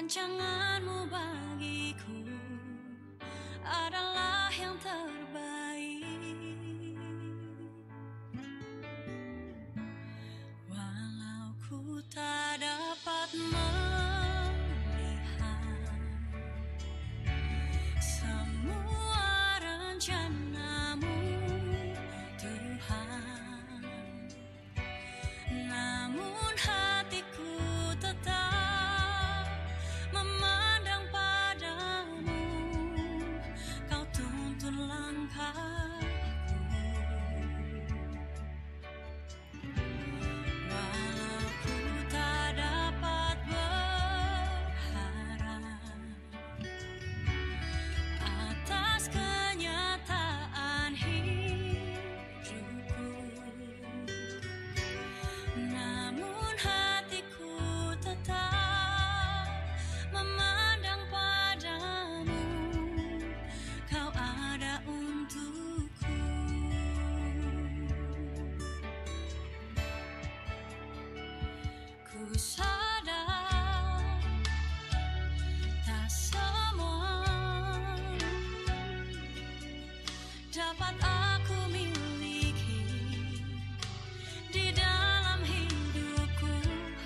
Rancanganmu bagiku adalah yang terbaik. Walau ku tak dapat melihat semua rencanamu, Tuhan, namun hatiku tetap memandang padamu. Kau tuntun langkahku, walau ku tak dapat berharap atas kenyataan hidupku, namun hatiku tetap memandang padamu. Kau ada untukku. Ku sadar tak semua dapat aku miliki di dalam hidupku.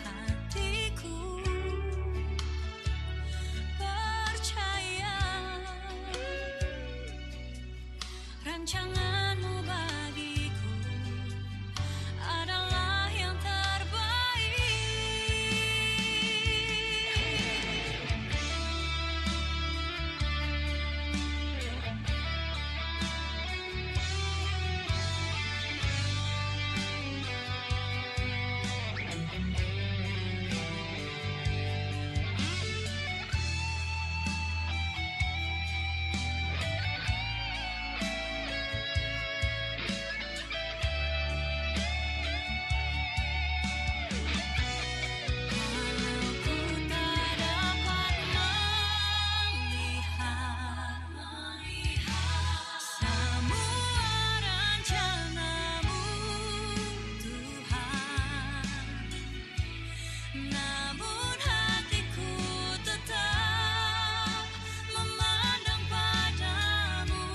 Hatiku percaya rancanganmu bagiku adalah yang terbaik. Walau ku tak dapat melihat semua rencanamu, Tuhan, namun hatiku tetap memandang padamu.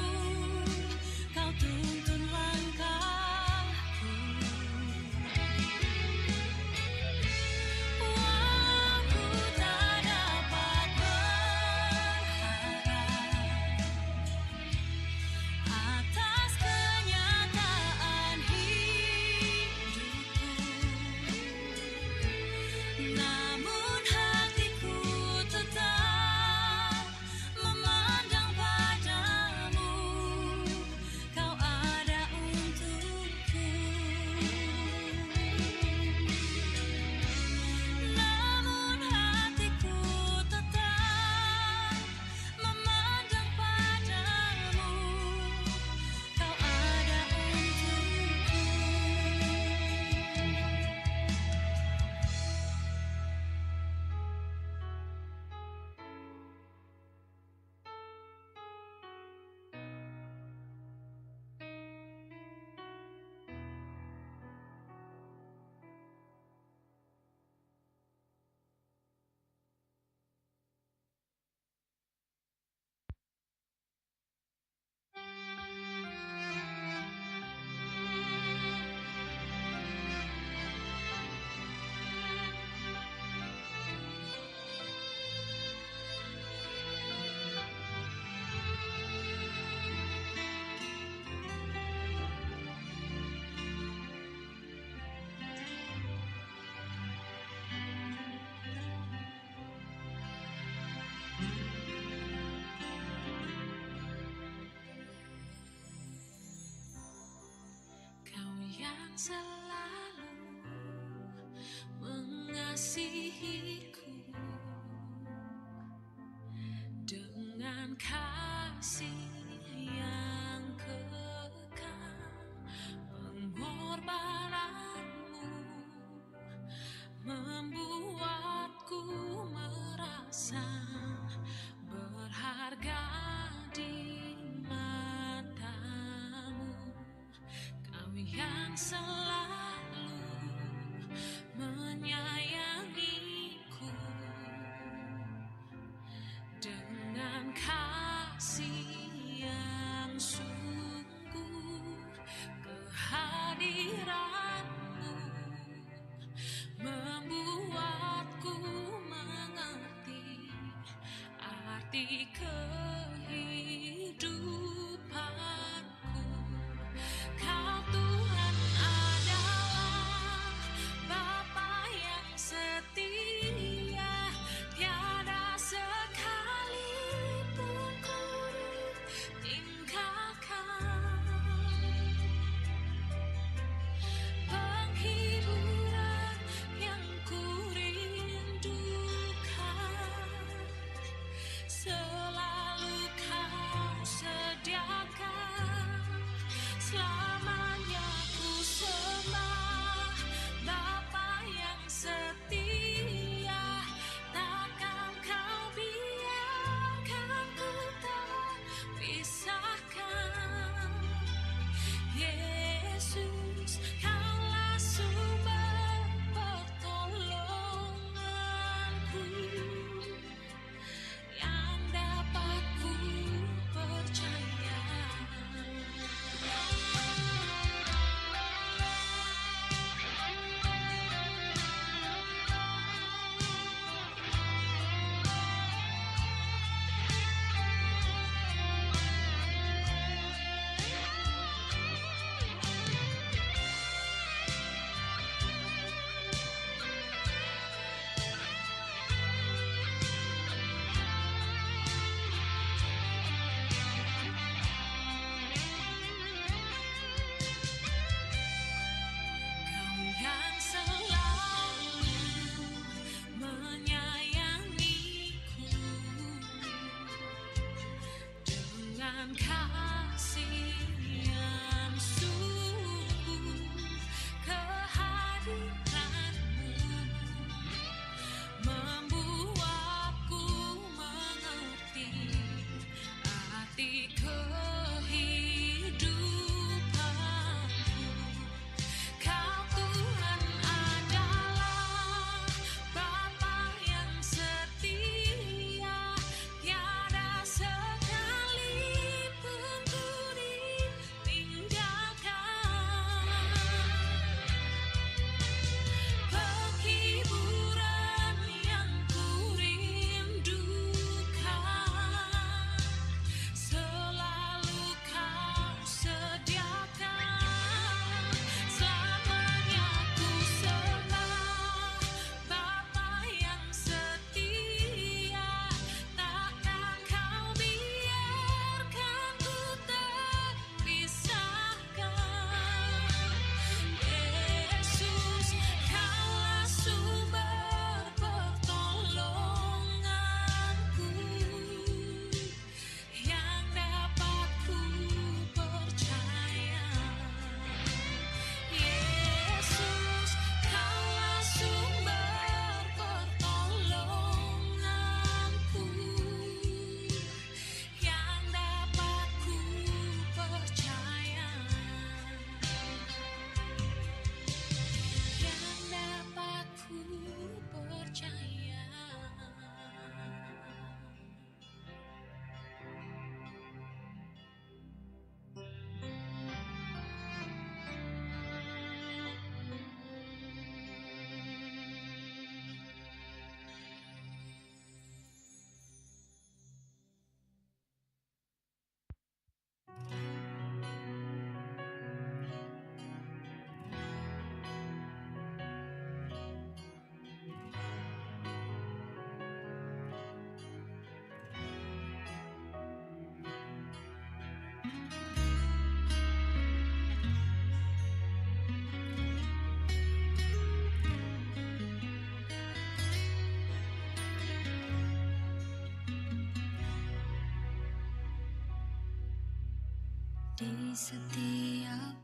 Kau tuntun langkahku, walau ku tak dapat berharap atas kenyataan hidupku, namun hatiku tetap memandang padamu. Kau ada untukku, namun hatiku tetap memandang padamu. Kau ada untukku. Kau yang selalu mengasihiku dengan kasih yang kekal. Pengorbananmu membuatku merasa berharga di matamu. Kau yang selalu menyayangiku dengan kasih yang sungguh, kehadiranmu membuatku mengerti arti kehidupanku. Kau Tuhan adalah Bapa yang setia, tiada sekalipun ku ditinggalkan. Penghiburan yang ku rindukan, selalu kau sediakan. Selamanya ku sembah Bapa yang setia, takkan kau biarkan ku terpisahkan. Yesus, kaulah sumber pertolonganku, yang dapat ku percaya. Yesus, kaulah sumber pertolonganku, yang dapat ku percaya. Yang dapat ku percaya. Di setiap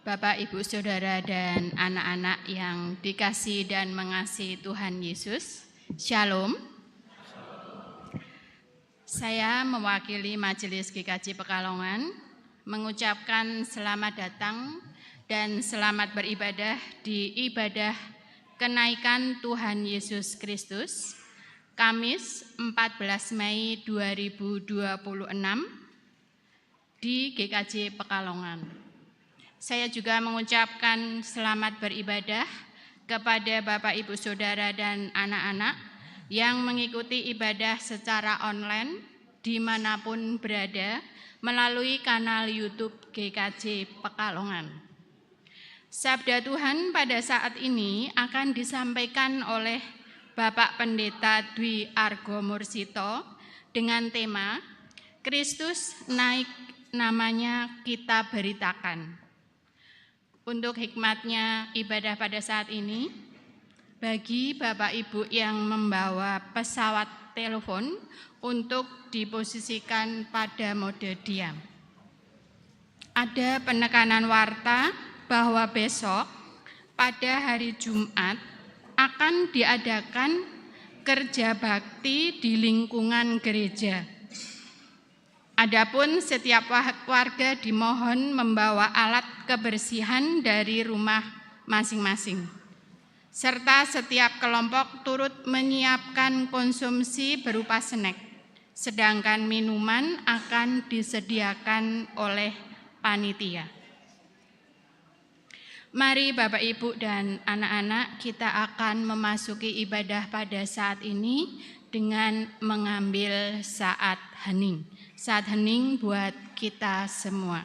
Bapak, Ibu, Saudara, dan anak-anak yang dikasihi dan mengasihi Tuhan Yesus, Shalom. Saya mewakili Majelis GKJ Pekalongan mengucapkan selamat datang dan selamat beribadah di ibadah kenaikan Tuhan Yesus Kristus, Kamis 14 Mei 2026 di GKJ Pekalongan. Saya juga mengucapkan selamat beribadah kepada Bapak, Ibu, Saudara, dan anak-anak yang mengikuti ibadah secara online dimanapun berada melalui kanal YouTube GKJ Pekalongan. Sabda Tuhan pada saat ini akan disampaikan oleh Bapak Pendeta Dwi Argo Mursito dengan tema Kristus naik, namanya kita beritakan. Untuk hikmatnya ibadah pada saat ini, bagi Bapak Ibu yang membawa pesawat telepon untuk diposisikan pada mode diam. Ada penekanan warta bahwa besok pada hari Jumat akan diadakan kerja bakti di lingkungan gereja. Adapun setiap warga dimohon membawa alat kebersihan dari rumah masing-masing. Serta setiap kelompok turut menyiapkan konsumsi berupa snack, sedangkan minuman akan disediakan oleh panitia. Mari Bapak, Ibu, dan anak-anak, kita akan memasuki ibadah pada saat ini dengan mengambil saat hening. Saat hening buat kita semua.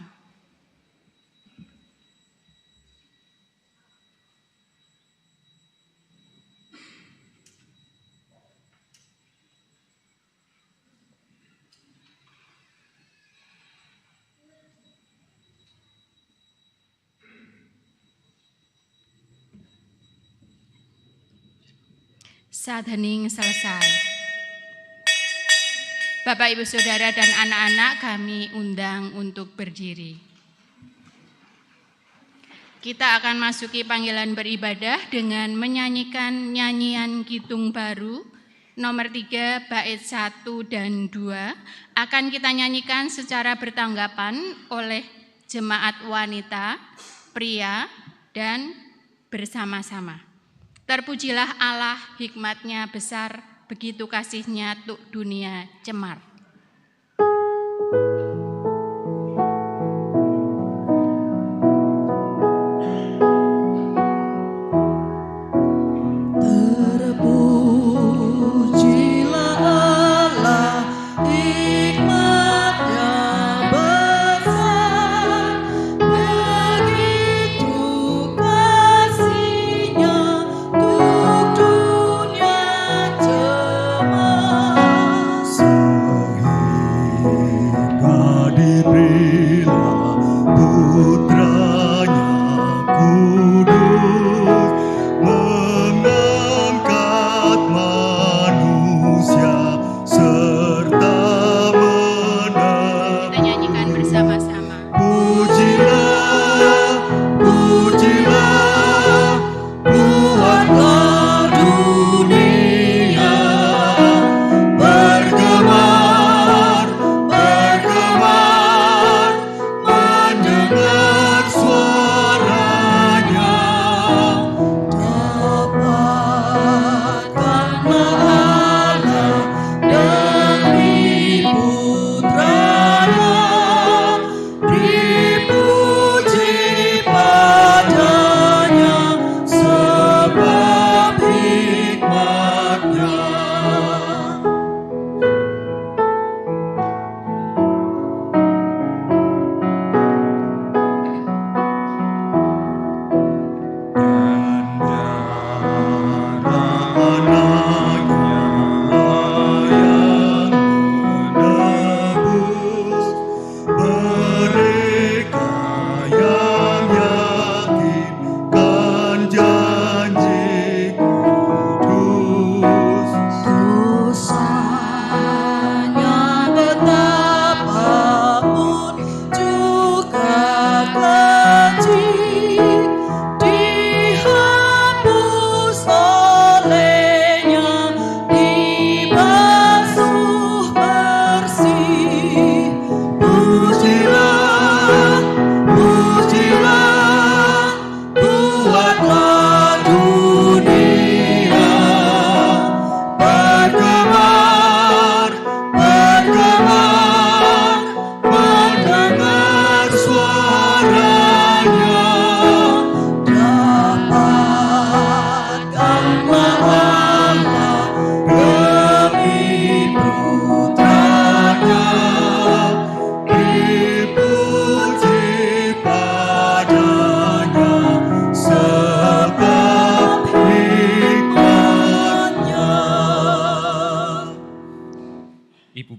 Saat hening selesai. Bapak, Ibu, Saudara, dan anak-anak kami undang untuk berdiri. Kita akan masuki panggilan beribadah dengan menyanyikan nyanyian Kidung Baru nomor 3 bait 1 dan 2 akan kita nyanyikan secara bertanggapan oleh jemaat wanita, pria, dan bersama-sama. Terpujilah Allah, hikmat-Nya besar, begitu kasih-Nya tuk dunia cemar.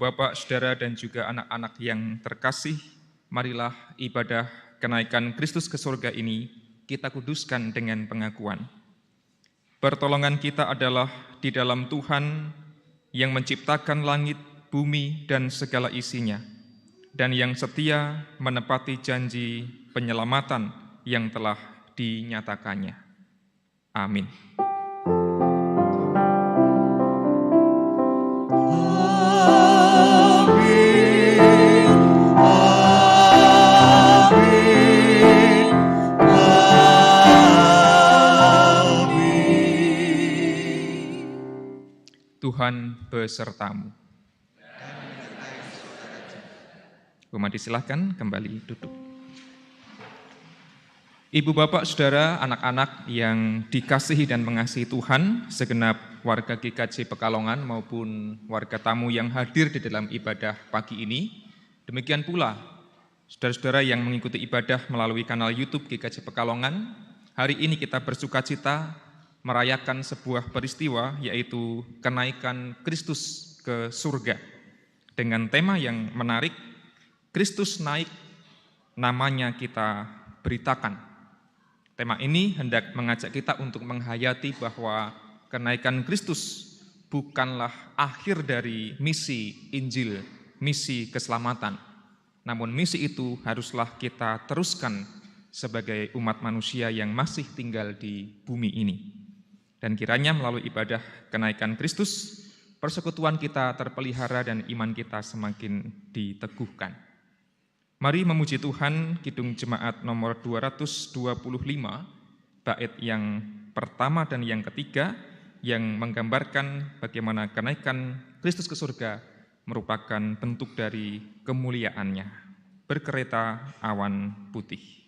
Bapak, Saudara, dan juga anak-anak yang terkasih, marilah ibadah kenaikan Kristus ke surga ini kita kuduskan dengan pengakuan. Pertolongan kita adalah di dalam Tuhan yang menciptakan langit, bumi, dan segala isinya, dan yang setia menepati janji penyelamatan yang telah dinyatakannya. Amin. Tuhan besertamu. Umat disilahkan kembali duduk. Ibu, Bapak, Saudara, anak-anak yang dikasihi dan mengasihi Tuhan, segenap warga GKJ Pekalongan maupun warga tamu yang hadir di dalam ibadah pagi ini, demikian pula saudara-saudara yang mengikuti ibadah melalui kanal YouTube GKJ Pekalongan, hari ini kita bersukacita merayakan sebuah peristiwa, yaitu kenaikan Kristus ke surga. Dengan tema yang menarik, Kristus naik, namanya kita beritakan. Tema ini hendak mengajak kita untuk menghayati bahwa kenaikan Kristus bukanlah akhir dari misi Injil, misi keselamatan. Namun misi itu haruslah kita teruskan sebagai umat manusia yang masih tinggal di bumi ini. Dan kiranya melalui ibadah kenaikan Kristus, persekutuan kita terpelihara dan iman kita semakin diteguhkan. Mari memuji Tuhan, Kidung Jemaat nomor 225, bait yang pertama dan yang ketiga, yang menggambarkan bagaimana kenaikan Kristus ke surga merupakan bentuk dari kemuliaannya. Berkereta awan putih.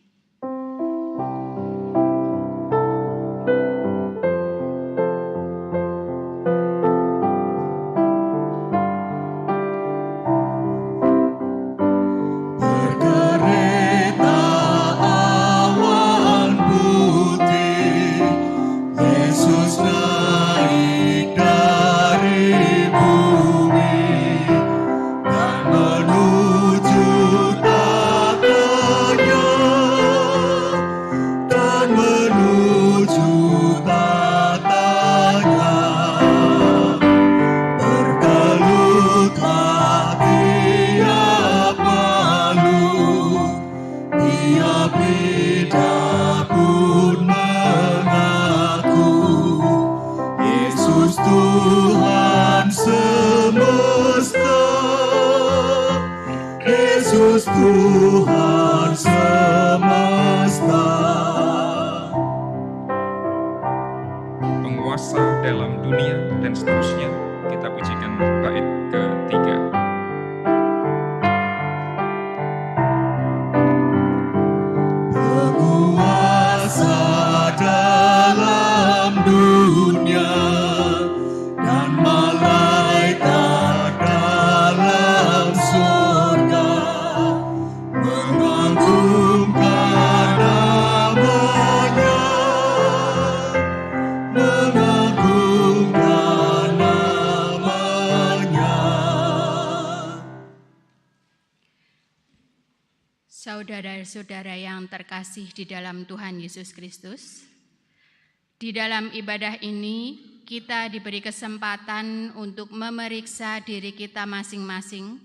Saudara-saudara yang terkasih di dalam Tuhan Yesus Kristus, di dalam ibadah ini kita diberi kesempatan untuk memeriksa diri kita masing-masing,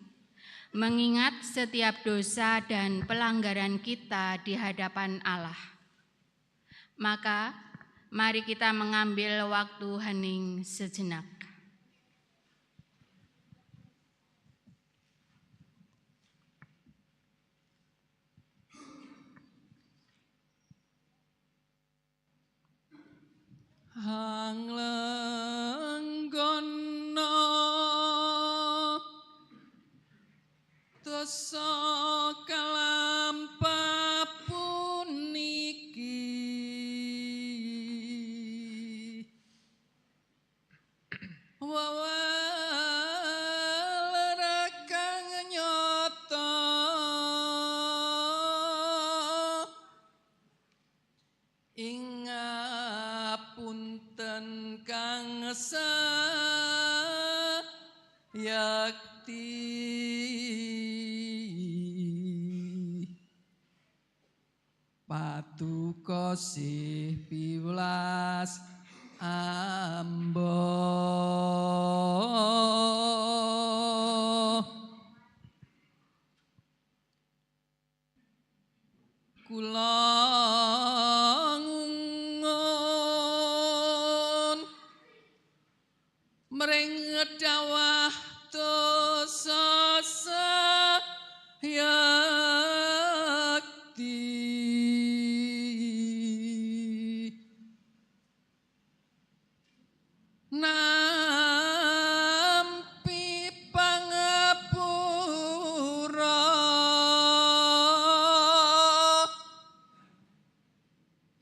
mengingat setiap dosa dan pelanggaran kita di hadapan Allah. Maka, mari kita mengambil waktu hening sejenak. Hang lenggono dosa kalampah puniki wawalerkang nyata ingapunten kang sayakti Paduka sih piwelas ambo kula ngungun mring dawah dosa sayakti nampi pangapura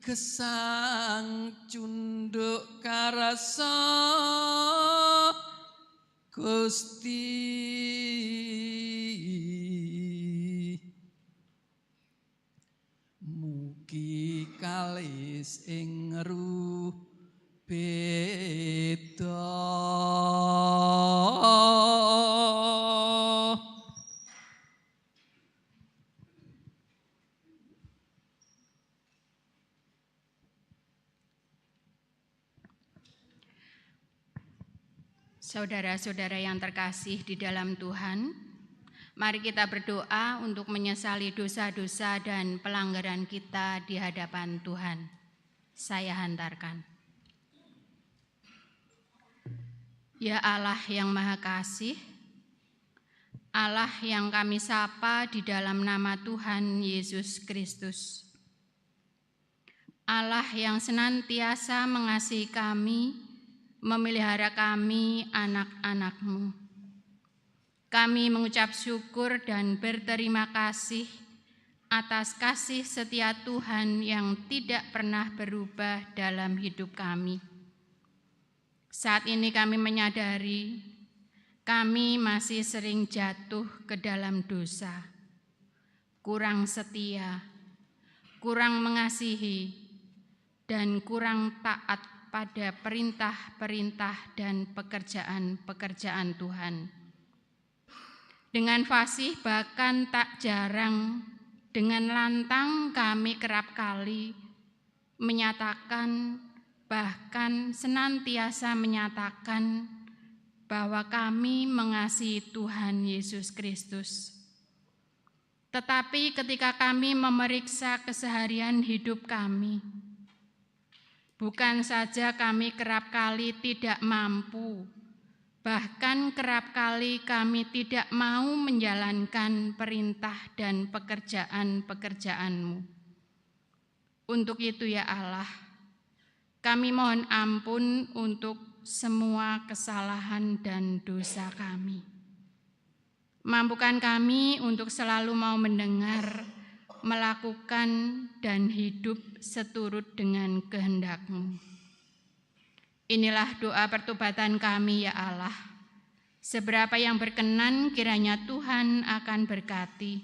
gesang cunduk karasa Gusti mugi kalis ing ruh beda Saudara-saudara yang terkasih di dalam Tuhan, mari kita berdoa untuk menyesali dosa-dosa dan pelanggaran kita di hadapan Tuhan. Saya hantarkan. Ya Allah yang Maha Kasih, Allah yang kami sapa di dalam nama Tuhan Yesus Kristus. Allah yang senantiasa mengasihi kami, memelihara kami anak-anak-Mu. Kami mengucap syukur dan berterima kasih atas kasih setia Tuhan yang tidak pernah berubah dalam hidup kami. Saat ini kami menyadari kami masih sering jatuh ke dalam dosa, kurang setia, kurang mengasihi, dan kurang taat pada perintah-perintah dan pekerjaan-pekerjaan Tuhan. Dengan fasih bahkan tak jarang, dengan lantang kami kerap kali menyatakan, bahkan senantiasa menyatakan bahwa kami mengasihi Tuhan Yesus Kristus. Tetapi ketika kami memeriksa keseharian hidup kami, bukan saja kami kerap kali tidak mampu, bahkan kerap kali kami tidak mau menjalankan perintah dan pekerjaan-pekerjaan-Mu. Untuk itu ya Allah, kami mohon ampun untuk semua kesalahan dan dosa kami. Mampukan kami untuk selalu mau mendengar, melakukan, dan hidup seturut dengan kehendak-Mu. Inilah doa pertobatan kami ya Allah. Seberapa yang berkenan kiranya Tuhan akan berkati,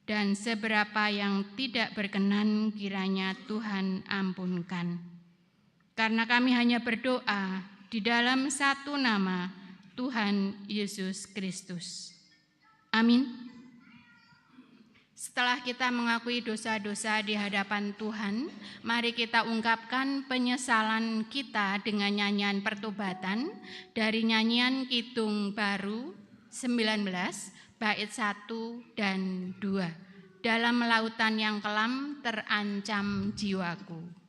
dan seberapa yang tidak berkenan kiranya Tuhan ampunkan. Karena kami hanya berdoa di dalam satu nama, Tuhan Yesus Kristus. Amin. Setelah kita mengakui dosa-dosa di hadapan Tuhan, mari kita ungkapkan penyesalan kita dengan nyanyian pertobatan dari nyanyian Kidung Baru 19, bait 1 dan 2. Dalam lautan yang kelam terancam jiwaku.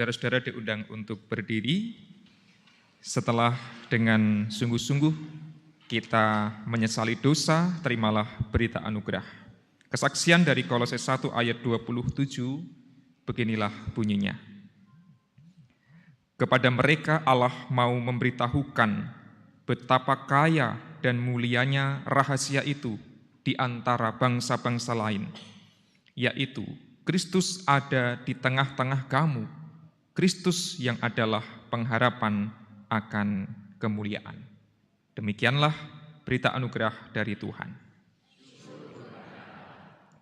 Saudara-saudara diundang untuk berdiri setelah dengan sungguh-sungguh kita menyesali dosa, terimalah berita anugerah. Kesaksian dari Kolose 1 ayat 27, beginilah bunyinya. Kepada mereka Allah mau memberitahukan betapa kaya dan mulianya rahasia itu di antara bangsa-bangsa lain, yaitu Kristus ada di tengah-tengah kamu, Kristus yang adalah pengharapan akan kemuliaan. Demikianlah berita anugerah dari Tuhan.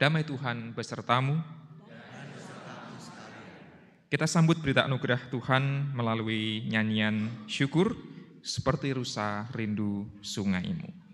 Damai Tuhan besertamu. Kita sambut berita anugerah Tuhan melalui nyanyian syukur, seperti rusa rindu sungaimu.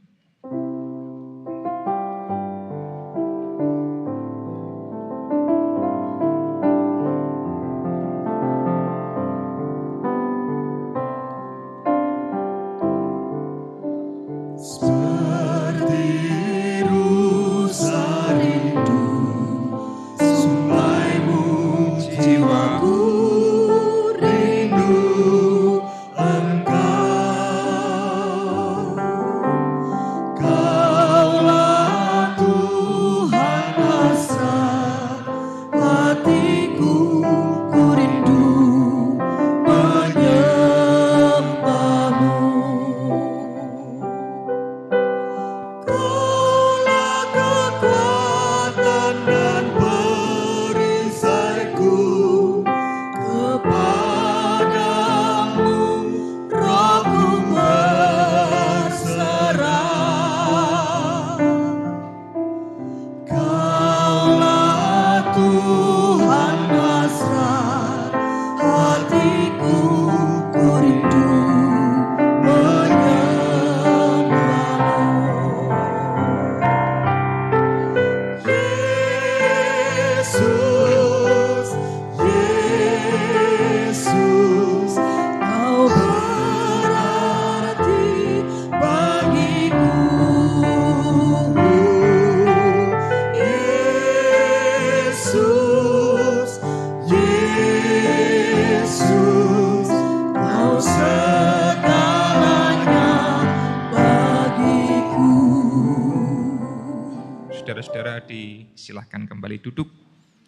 Saudara-saudara disilahkan kembali duduk.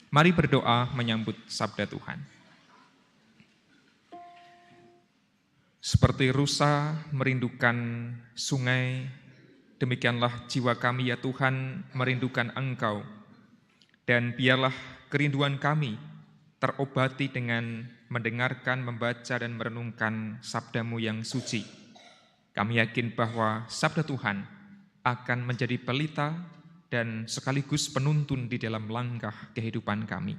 Mari berdoa menyambut sabda Tuhan. Seperti rusa merindukan sungai, demikianlah jiwa kami ya Tuhan merindukan Engkau. Dan biarlah kerinduan kami terobati dengan mendengarkan, membaca, dan merenungkan sabda-Mu yang suci. Kami yakin bahwa sabda Tuhan akan menjadi pelita dan sekaligus penuntun di dalam langkah kehidupan kami.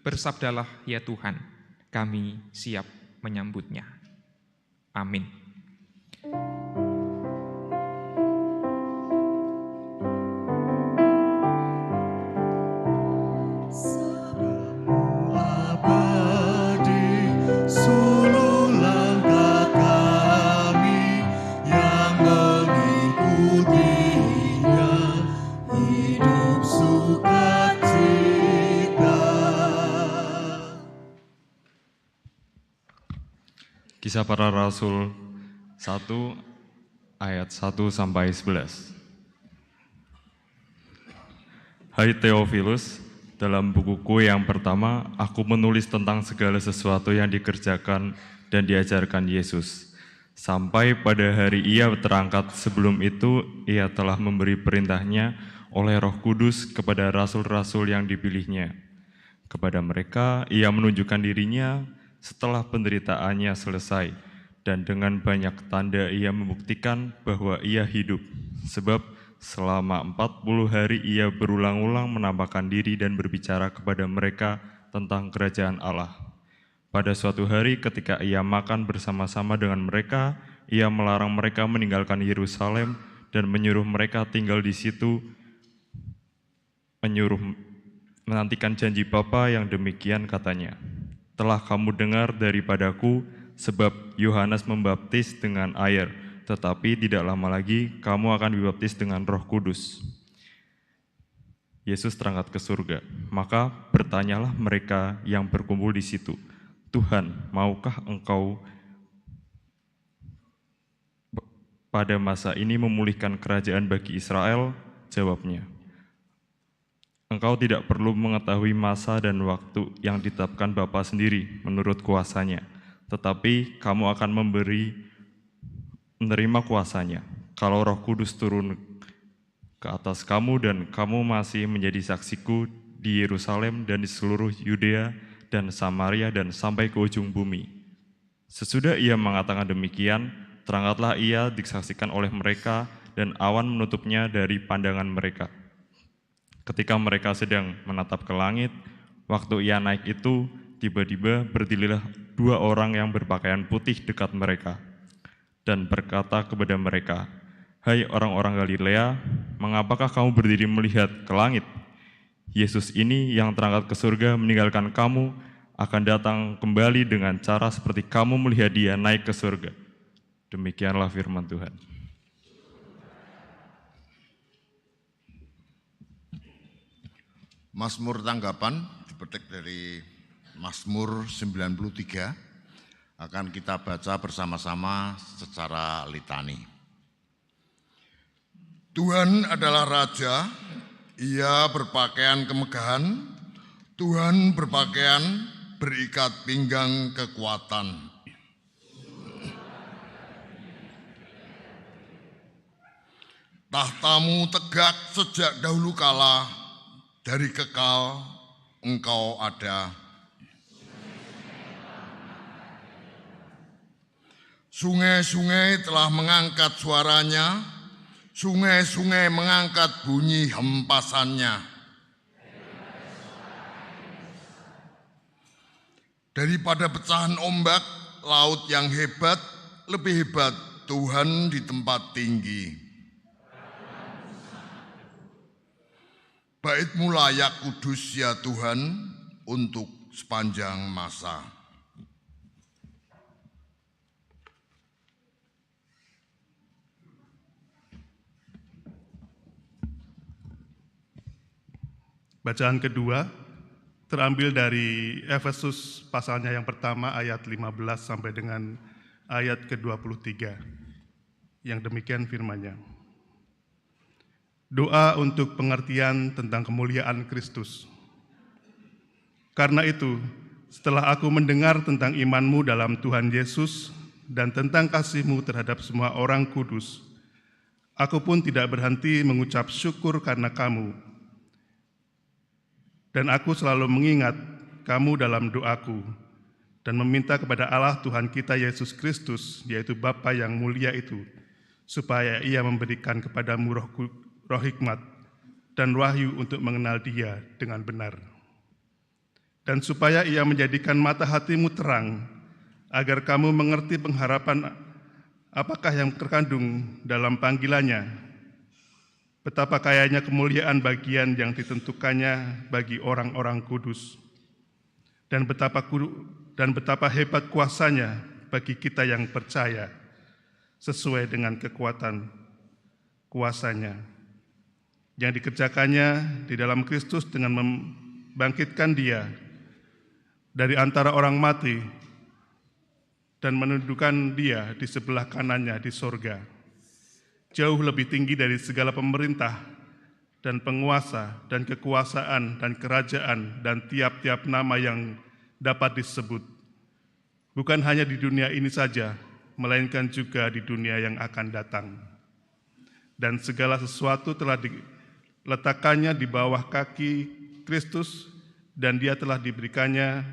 Bersabdalah ya Tuhan, kami siap menyambutnya. Amin. Kisah Para Rasul 1 ayat 1-11. Hai Theophilus, dalam bukuku yang pertama, aku menulis tentang segala sesuatu yang dikerjakan dan diajarkan Yesus. Sampai pada hari Ia terangkat, sebelum itu Ia telah memberi perintahnya oleh Roh Kudus kepada rasul-rasul yang dipilihnya. Kepada mereka Ia menunjukkan dirinya setelah penderitaannya selesai, dan dengan banyak tanda Ia membuktikan bahwa Ia hidup. Sebab selama 40 hari Ia berulang-ulang menampakkan diri dan berbicara kepada mereka tentang kerajaan Allah. Pada suatu hari ketika Ia makan bersama-sama dengan mereka, Ia melarang mereka meninggalkan Yerusalem dan menyuruh mereka tinggal di situ, menyuruh menantikan janji Bapa yang demikian katanya. Telah kamu dengar daripadaku, sebab Yohanes membaptis dengan air, tetapi tidak lama lagi kamu akan dibaptis dengan Roh Kudus. Yesus terangkat ke surga, maka bertanyalah mereka yang berkumpul di situ, Tuhan, maukah engkau pada masa ini memulihkan kerajaan bagi Israel? Jawabnya, engkau tidak perlu mengetahui masa dan waktu yang ditetapkan Bapa sendiri menurut kuasanya, tetapi kamu akan menerima kuasanya kalau Roh Kudus turun ke atas kamu, dan kamu masih menjadi saksiku di Yerusalem dan di seluruh Yudea dan Samaria dan sampai ke ujung bumi. Sesudah ia mengatakan demikian, terangkatlah ia disaksikan oleh mereka, dan awan menutupnya dari pandangan mereka. Ketika mereka sedang menatap ke langit, waktu ia naik itu, tiba-tiba berdirilah 2 orang yang berpakaian putih dekat mereka, dan berkata kepada mereka, "Hai orang-orang Galilea, mengapakah kamu berdiri melihat ke langit? Yesus ini yang terangkat ke surga meninggalkan kamu akan datang kembali dengan cara seperti kamu melihat dia naik ke surga." Demikianlah firman Tuhan. Mazmur tanggapan dipetik dari Mazmur 93 akan kita baca bersama-sama secara litani. Tuhan adalah Raja, Ia berpakaian kemegahan, Tuhan berpakaian berikat pinggang kekuatan. Tahtamu tegak sejak dahulu kala, dari kekal Engkau ada. Sungai-sungai telah mengangkat suaranya, sungai-sungai mengangkat bunyi hempasannya. Daripada pecahan ombak, laut yang hebat, lebih hebat Tuhan di tempat tinggi. Bait-Mu layak kudus ya Tuhan untuk sepanjang masa. Bacaan kedua terambil dari Efesus pasalnya yang pertama ayat 15 sampai dengan ayat ke-23. Yang demikian firman-Nya. Doa untuk pengertian tentang kemuliaan Kristus. Karena itu, setelah aku mendengar tentang iman-Mu dalam Tuhan Yesus dan tentang kasih-Mu terhadap semua orang kudus, aku pun tidak berhenti mengucap syukur karena kamu. Dan aku selalu mengingat kamu dalam doaku dan meminta kepada Allah Tuhan kita Yesus Kristus, yaitu Bapa yang mulia itu, supaya Ia memberikan kepadamu roh hikmat dan wahyu untuk mengenal Dia dengan benar. Dan supaya Ia menjadikan mata hatimu terang, agar kamu mengerti pengharapan apakah yang terkandung dalam panggilannya, betapa kayanya kemuliaan bagian yang ditentukannya bagi orang-orang kudus, dan betapa hebat kuasanya bagi kita yang percaya, sesuai dengan kekuatan kuasanya, yang dikerjakannya di dalam Kristus dengan membangkitkan Dia dari antara orang mati dan menundukkan Dia di sebelah kanannya di sorga, jauh lebih tinggi dari segala pemerintah dan penguasa dan kekuasaan dan kerajaan dan tiap-tiap nama yang dapat disebut, bukan hanya di dunia ini saja, melainkan juga di dunia yang akan datang. Dan segala sesuatu telah diletakkannya di bawah kaki Kristus, dan Dia telah diberikannya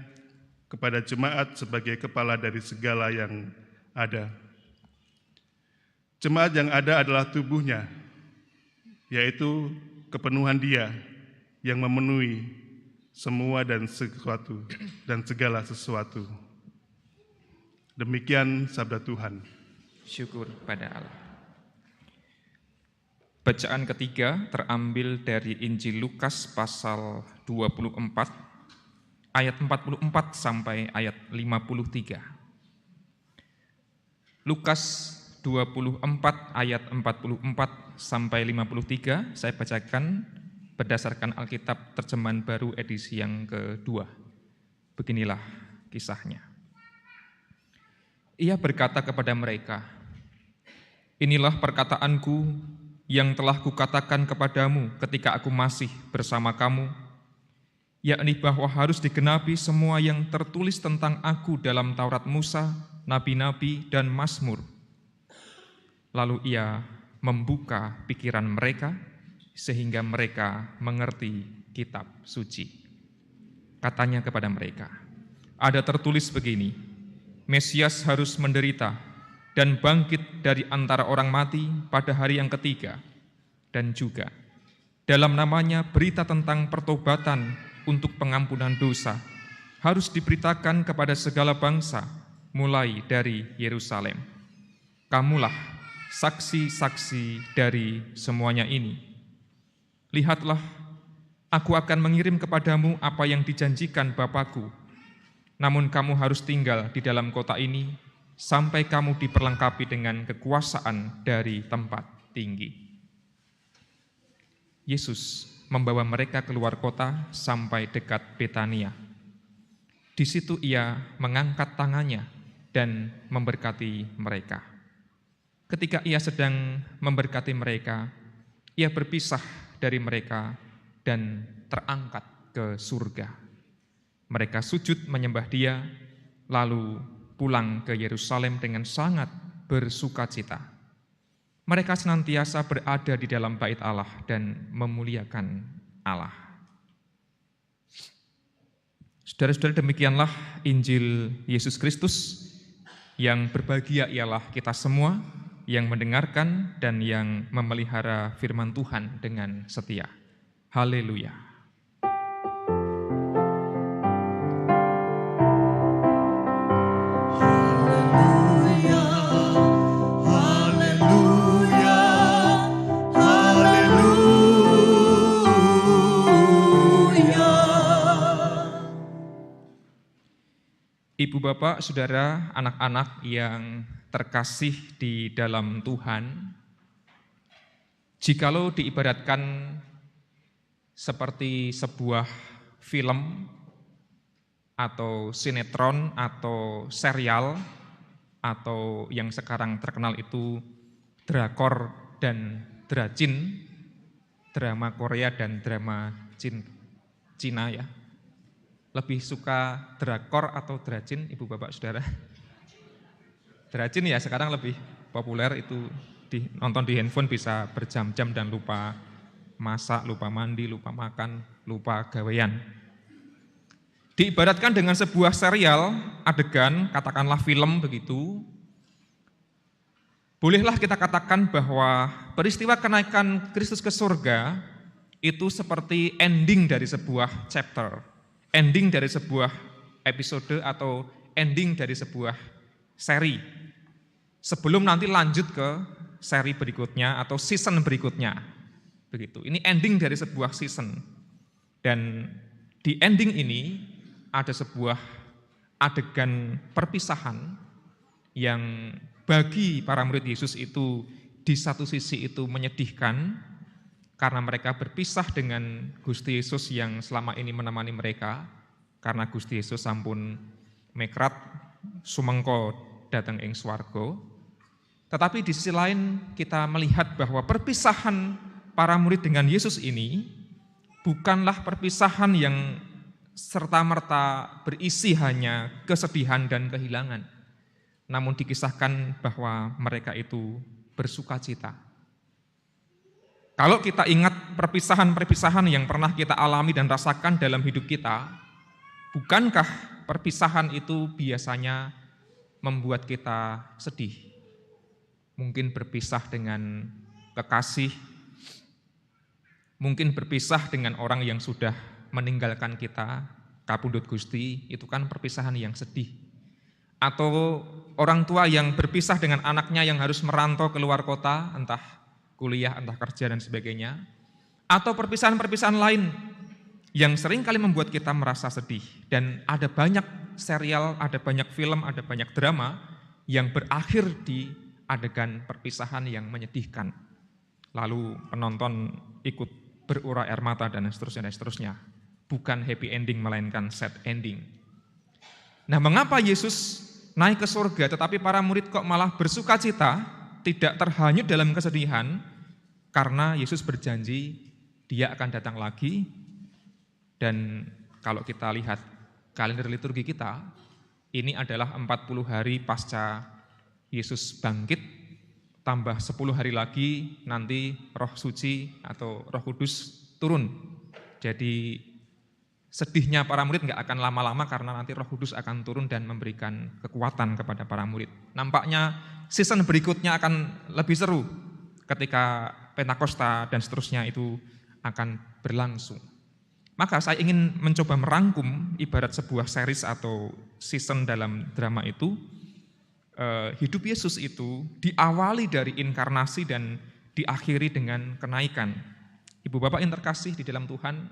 kepada jemaat sebagai kepala dari segala yang ada. Jemaat yang ada adalah tubuhnya, yaitu kepenuhan Dia yang memenuhi semua dan sesuatu dan segala sesuatu. Demikian sabda Tuhan. Syukur pada Allah. Bacaan ketiga terambil dari Injil Lukas pasal 24 ayat 44 sampai ayat 53. Lukas 24 ayat 44 sampai 53 saya bacakan berdasarkan Alkitab Terjemahan Baru edisi yang kedua. Beginilah kisahnya. Ia berkata kepada mereka, "Inilah perkataanku yang telah kukatakan kepadamu ketika aku masih bersama kamu, yakni bahwa harus digenapi semua yang tertulis tentang aku dalam Taurat Musa, nabi-nabi, dan Mazmur." Lalu ia membuka pikiran mereka sehingga mereka mengerti kitab suci. Katanya kepada mereka, "Ada tertulis begini, Mesias harus menderita dan bangkit dari antara orang mati pada hari yang ketiga, dan juga dalam namanya berita tentang pertobatan untuk pengampunan dosa harus diberitakan kepada segala bangsa, mulai dari Yerusalem. Kamulah saksi-saksi dari semuanya ini. Lihatlah, aku akan mengirim kepadamu apa yang dijanjikan Bapa-Ku. Namun kamu harus tinggal di dalam kota ini sampai kamu diperlengkapi dengan kekuasaan dari tempat tinggi." Yesus membawa mereka keluar kota sampai dekat Betania. Di situ ia mengangkat tangannya dan memberkati mereka. Ketika ia sedang memberkati mereka, ia berpisah dari mereka dan terangkat ke surga. Mereka sujud menyembah dia, lalu pulang ke Yerusalem dengan sangat bersukacita. Mereka senantiasa berada di dalam bait Allah dan memuliakan Allah. Saudara-saudara, demikianlah Injil Yesus Kristus. Yang berbahagia ialah kita semua yang mendengarkan dan yang memelihara firman Tuhan dengan setia. Haleluya. Ibu, bapak, saudara, anak-anak yang terkasih di dalam Tuhan, jikalau diibaratkan seperti sebuah film atau sinetron atau serial atau yang sekarang terkenal itu drakor dan dracin, drama Korea dan drama Cina ya. Lebih suka drakor atau dracin, ibu bapak saudara? Dracin ya sekarang lebih populer, itu nonton di handphone bisa berjam-jam dan lupa masak, lupa mandi, lupa makan, lupa gawean. Diibaratkan dengan sebuah serial, adegan, katakanlah film begitu, bolehlah kita katakan bahwa peristiwa kenaikan Kristus ke surga itu seperti ending dari sebuah chapter. Ending dari sebuah episode atau ending dari sebuah seri. Sebelum nanti lanjut ke seri berikutnya atau season berikutnya. Begitu. Ini ending dari sebuah season. Dan di ending ini ada sebuah adegan perpisahan yang bagi para murid Yesus itu di satu sisi itu menyedihkan, karena mereka berpisah dengan Gusti Yesus yang selama ini menemani mereka, karena Gusti Yesus sampun mekrat sumengko dateng ing swarga. Tetapi di sisi lain kita melihat bahwa perpisahan para murid dengan Yesus ini bukanlah perpisahan yang serta-merta berisi hanya kesedihan dan kehilangan, namun dikisahkan bahwa mereka itu bersukacita. Kalau kita ingat perpisahan-perpisahan yang pernah kita alami dan rasakan dalam hidup kita, bukankah perpisahan itu biasanya membuat kita sedih? Mungkin berpisah dengan kekasih, mungkin berpisah dengan orang yang sudah meninggalkan kita, kapundhut Gusti, itu kan perpisahan yang sedih. Atau orang tua yang berpisah dengan anaknya yang harus merantau keluar kota, entah kuliah, entah kerja dan sebagainya, atau perpisahan-perpisahan lain yang sering kali membuat kita merasa sedih. Dan ada banyak serial, ada banyak film, ada banyak drama yang berakhir di adegan perpisahan yang menyedihkan. Lalu penonton ikut berurai air mata dan seterusnya. Bukan happy ending, melainkan sad ending. Nah, mengapa Yesus naik ke surga, tetapi para murid kok malah bersuka cita, tidak terhanyut dalam kesedihan, karena Yesus berjanji Dia akan datang lagi. Dan kalau kita lihat kalender liturgi kita, ini adalah 40 hari pasca Yesus bangkit, tambah 10 hari lagi nanti Roh Suci atau Roh Kudus turun. Jadi sedihnya para murid nggak akan lama-lama karena nanti Roh Kudus akan turun dan memberikan kekuatan kepada para murid. Nampaknya season berikutnya akan lebih seru ketika Pentakosta dan seterusnya itu akan berlangsung. Maka saya ingin mencoba merangkum ibarat sebuah series atau season dalam drama itu. Hidup Yesus itu diawali dari inkarnasi dan diakhiri dengan kenaikan. Ibu Bapak yang terkasih di dalam Tuhan,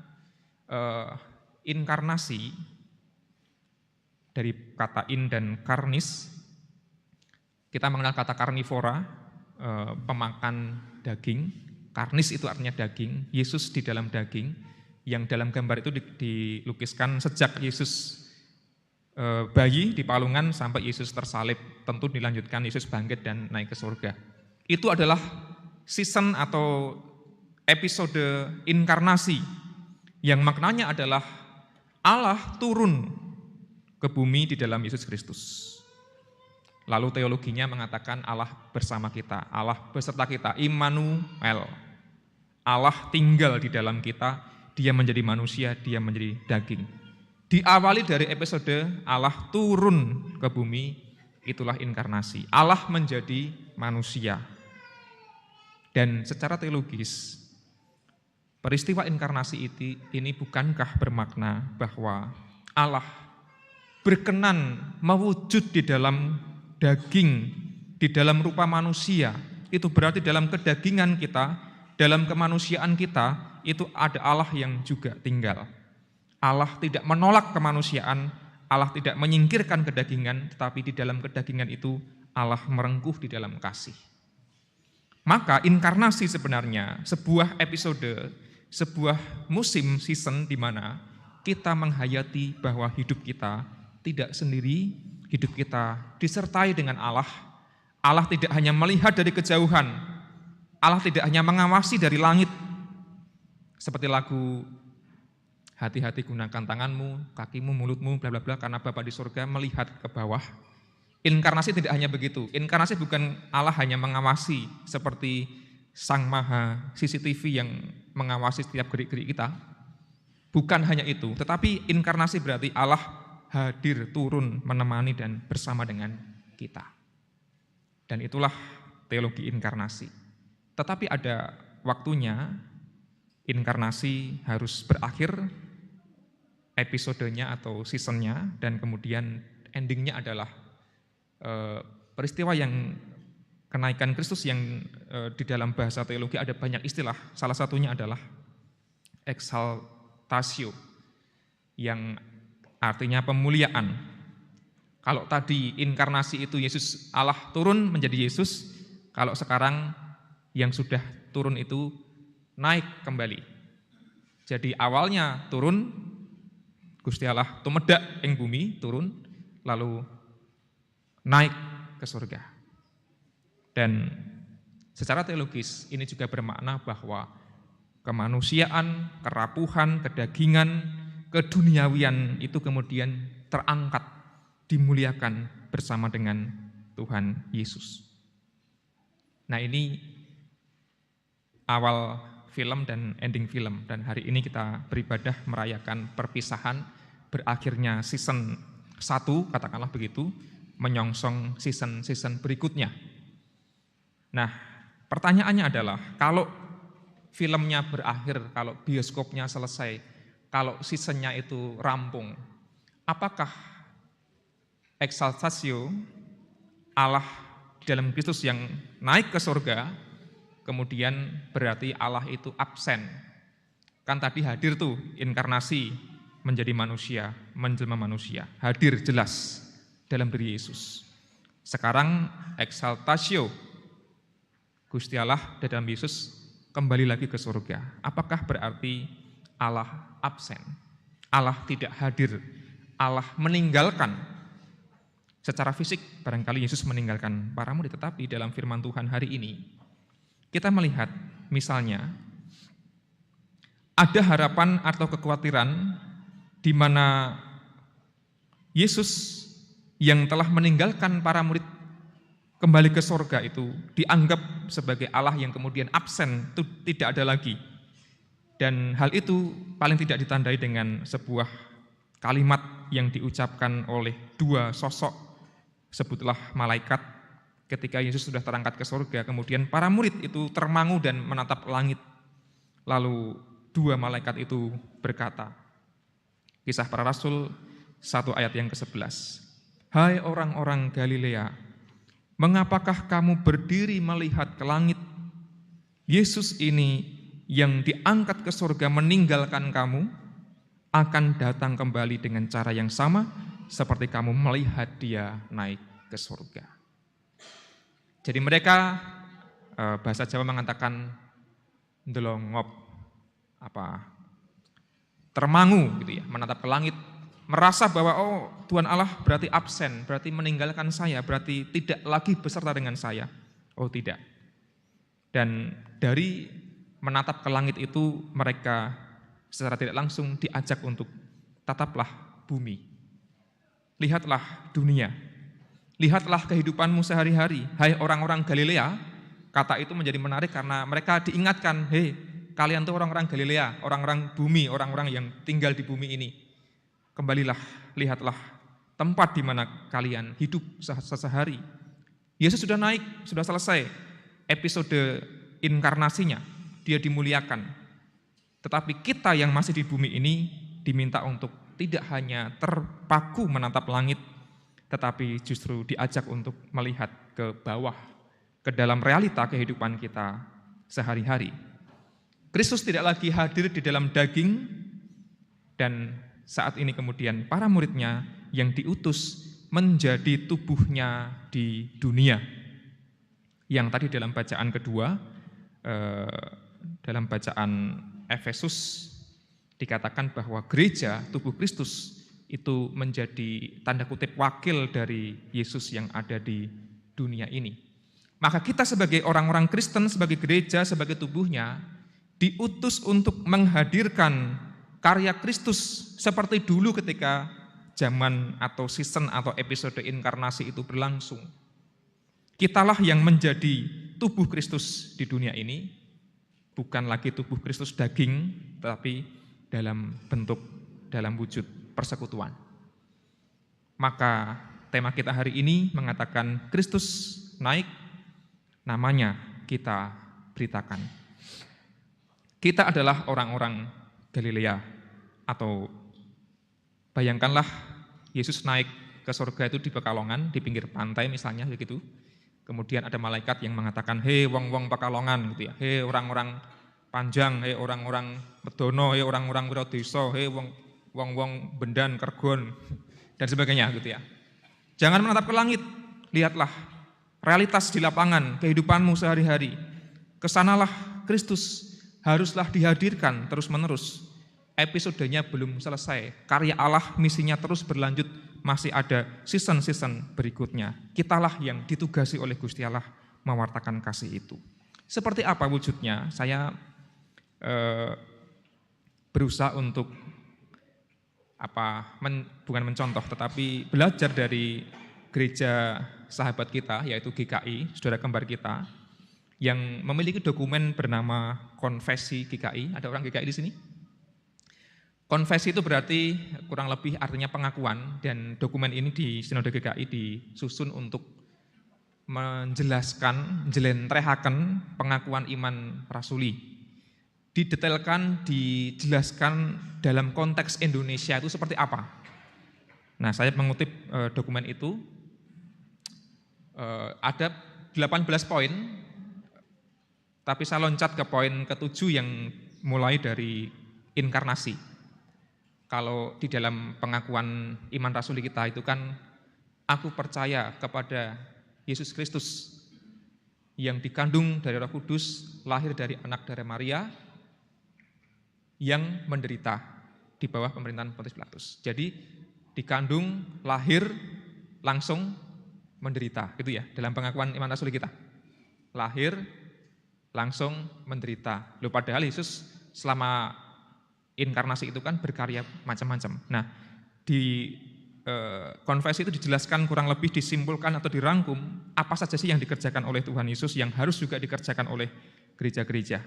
inkarnasi dari kata in dan karnis, kita mengenal kata karnivora, pemakan daging. Karnis itu artinya daging, Yesus di dalam daging, yang dalam gambar itu dilukiskan sejak Yesus bayi di palungan sampai Yesus tersalib, tentu dilanjutkan Yesus bangkit dan naik ke surga. Itu adalah season atau episode inkarnasi yang maknanya adalah Allah turun ke bumi di dalam Yesus Kristus. Lalu teologinya mengatakan Allah bersama kita, Allah beserta kita, Immanuel. Allah tinggal di dalam kita, Dia menjadi manusia, Dia menjadi daging. Diawali dari episode Allah turun ke bumi, itulah inkarnasi. Allah menjadi manusia. Dan secara teologis, peristiwa inkarnasi ini bukankah bermakna bahwa Allah berkenan mewujud di dalam daging, di dalam rupa manusia. Itu berarti dalam kedagingan kita, dalam kemanusiaan kita, itu ada Allah yang juga tinggal. Allah tidak menolak kemanusiaan, Allah tidak menyingkirkan kedagingan, tetapi di dalam kedagingan itu Allah merengkuh di dalam kasih. Maka inkarnasi sebenarnya sebuah episode, sebuah musim season di mana kita menghayati bahwa hidup kita tidak sendiri, hidup kita disertai dengan Allah. Allah tidak hanya melihat dari kejauhan, Allah tidak hanya mengawasi dari langit. Seperti lagu hati-hati gunakan tanganmu, kakimu, mulutmu, bla bla bla, karena Bapa di surga melihat ke bawah. Inkarnasi tidak hanya begitu. Inkarnasi bukan Allah hanya mengawasi seperti Sang Maha CCTV yang mengawasi setiap gerik-gerik kita. Bukan hanya itu, tetapi inkarnasi berarti Allah hadir, turun, menemani dan bersama dengan kita. Dan itulah teologi inkarnasi. Tetapi ada waktunya inkarnasi harus berakhir, episodenya atau seasonnya, dan kemudian endingnya adalah peristiwa yang kenaikan Kristus yang di dalam bahasa teologi ada banyak istilah. Salah satunya adalah exaltatio, yang artinya pemuliaan. Kalau tadi inkarnasi itu Yesus, Allah turun menjadi Yesus, kalau sekarang yang sudah turun itu naik kembali. Jadi awalnya turun, Gusti Allah tumedak ing bumi, turun, lalu naik ke surga. Dan secara teologis ini juga bermakna bahwa kemanusiaan, kerapuhan, kedagingan, keduniawian itu kemudian terangkat, dimuliakan bersama dengan Tuhan Yesus. Nah, ini awal film dan ending film, dan hari ini kita beribadah merayakan perpisahan, berakhirnya season 1, katakanlah begitu, menyongsong season-season berikutnya. Nah, pertanyaannya adalah, kalau filmnya berakhir, kalau bioskopnya selesai, kalau seasonnya itu rampung, apakah exaltatio Allah dalam Kristus yang naik ke surga, kemudian berarti Allah itu absen? Kan tadi hadir tuh, inkarnasi, menjadi manusia, menjelma manusia, hadir jelas dalam diri Yesus. Sekarang exaltatio, Gusti Allah dalam Yesus kembali lagi ke surga. Apakah berarti Allah absen? Allah tidak hadir, Allah meninggalkan. Secara fisik barangkali Yesus meninggalkan para murid, tetapi dalam firman Tuhan hari ini kita melihat misalnya ada harapan atau kekhawatiran di mana Yesus yang telah meninggalkan para murid kembali ke sorga itu dianggap sebagai Allah yang kemudian absen, itu tidak ada lagi. Dan hal itu paling tidak ditandai dengan sebuah kalimat yang diucapkan oleh dua sosok, sebutlah malaikat. Ketika Yesus sudah terangkat ke sorga, kemudian para murid itu termangu dan menatap langit. Lalu dua malaikat itu berkata, Kisah Para Rasul 1 ayat yang ke-11, "Hai orang-orang Galilea, mengapakah kamu berdiri melihat ke langit? Yesus ini yang diangkat ke surga meninggalkan kamu, akan datang kembali dengan cara yang sama seperti kamu melihat dia naik ke surga." Jadi mereka, bahasa Jawa mengatakan ndelongop, termangu gitu ya, menatap ke langit, merasa bahwa Tuhan Allah berarti absen, berarti meninggalkan saya, berarti tidak lagi beserta dengan saya. Oh tidak. Dan dari menatap ke langit itu mereka secara tidak langsung diajak untuk tataplah bumi. Lihatlah dunia. Lihatlah kehidupanmu sehari-hari. Hai orang-orang Galilea, kata itu menjadi menarik karena mereka diingatkan, hei kalian tuh orang-orang Galilea, orang-orang bumi, orang-orang yang tinggal di bumi ini. Kembalilah, lihatlah tempat di mana kalian hidup sehari. Yesus sudah naik, sudah selesai episode inkarnasinya, dia dimuliakan. Tetapi kita yang masih di bumi ini diminta untuk tidak hanya terpaku menatap langit, tetapi justru diajak untuk melihat ke bawah, ke dalam realita kehidupan kita sehari-hari. Kristus tidak lagi hadir di dalam daging, dan saat ini kemudian para muridnya yang diutus menjadi tubuhnya di dunia. Yang tadi dalam bacaan kedua, dalam bacaan Efesus dikatakan bahwa gereja, tubuh Kristus itu menjadi tanda kutip wakil dari Yesus yang ada di dunia ini. Maka kita sebagai orang-orang Kristen, sebagai gereja, sebagai tubuhnya, diutus untuk menghadirkan karya Kristus seperti dulu ketika zaman atau season atau episode inkarnasi itu berlangsung. Kitalah yang menjadi tubuh Kristus di dunia ini, bukan lagi tubuh Kristus daging, tetapi dalam bentuk, dalam wujud persekutuan. Maka tema kita hari ini mengatakan Kristus naik, namanya kita beritakan. Kita adalah orang-orang Galilea, atau bayangkanlah Yesus naik ke surga itu di Pekalongan, di pinggir pantai misalnya begitu. Kemudian ada malaikat yang mengatakan, hei wong-wong Pekalongan gitu ya, hei orang-orang Panjang, hei orang-orang Medono, hei orang-orang Wiradesa, hei wong-wong Bendan, Kergon, dan sebagainya gitu ya. Jangan menatap ke langit, lihatlah realitas di lapangan, kehidupanmu sehari-hari. Kesanalah Kristus haruslah dihadirkan terus-menerus. Episodenya belum selesai, karya Allah misinya terus berlanjut, masih ada season-season berikutnya. Kitalah yang ditugasi oleh Gusti Allah mewartakan kasih itu. Seperti apa wujudnya? Saya berusaha untuk bukan mencontoh, tetapi belajar dari gereja sahabat kita, yaitu GKI, saudara kembar kita, yang memiliki dokumen bernama Konfesi GKI. Ada orang GKI di sini? Konfesi itu berarti kurang lebih artinya pengakuan, dan dokumen ini di Sinode GKI disusun untuk menjelaskan, njlentrehaken pengakuan iman rasuli. Didetailkan, dijelaskan dalam konteks Indonesia itu seperti apa. Nah, saya mengutip dokumen itu, ada 18 poin, tapi saya loncat ke poin ke-7 yang mulai dari inkarnasi. Kalau di dalam pengakuan iman rasuli kita itu kan, aku percaya kepada Yesus Kristus yang dikandung dari Roh Kudus, lahir dari anak dari Maria, yang menderita di bawah pemerintahan Pontius Pilatus. Jadi dikandung, lahir, langsung menderita, gitu ya, dalam pengakuan iman rasuli kita. Lahir, langsung menderita. Loh, padahal Yesus selama inkarnasi itu kan berkarya macam-macam. Nah, di konfesi itu dijelaskan kurang lebih disimpulkan atau dirangkum apa saja sih yang dikerjakan oleh Tuhan Yesus yang harus juga dikerjakan oleh gereja-gereja.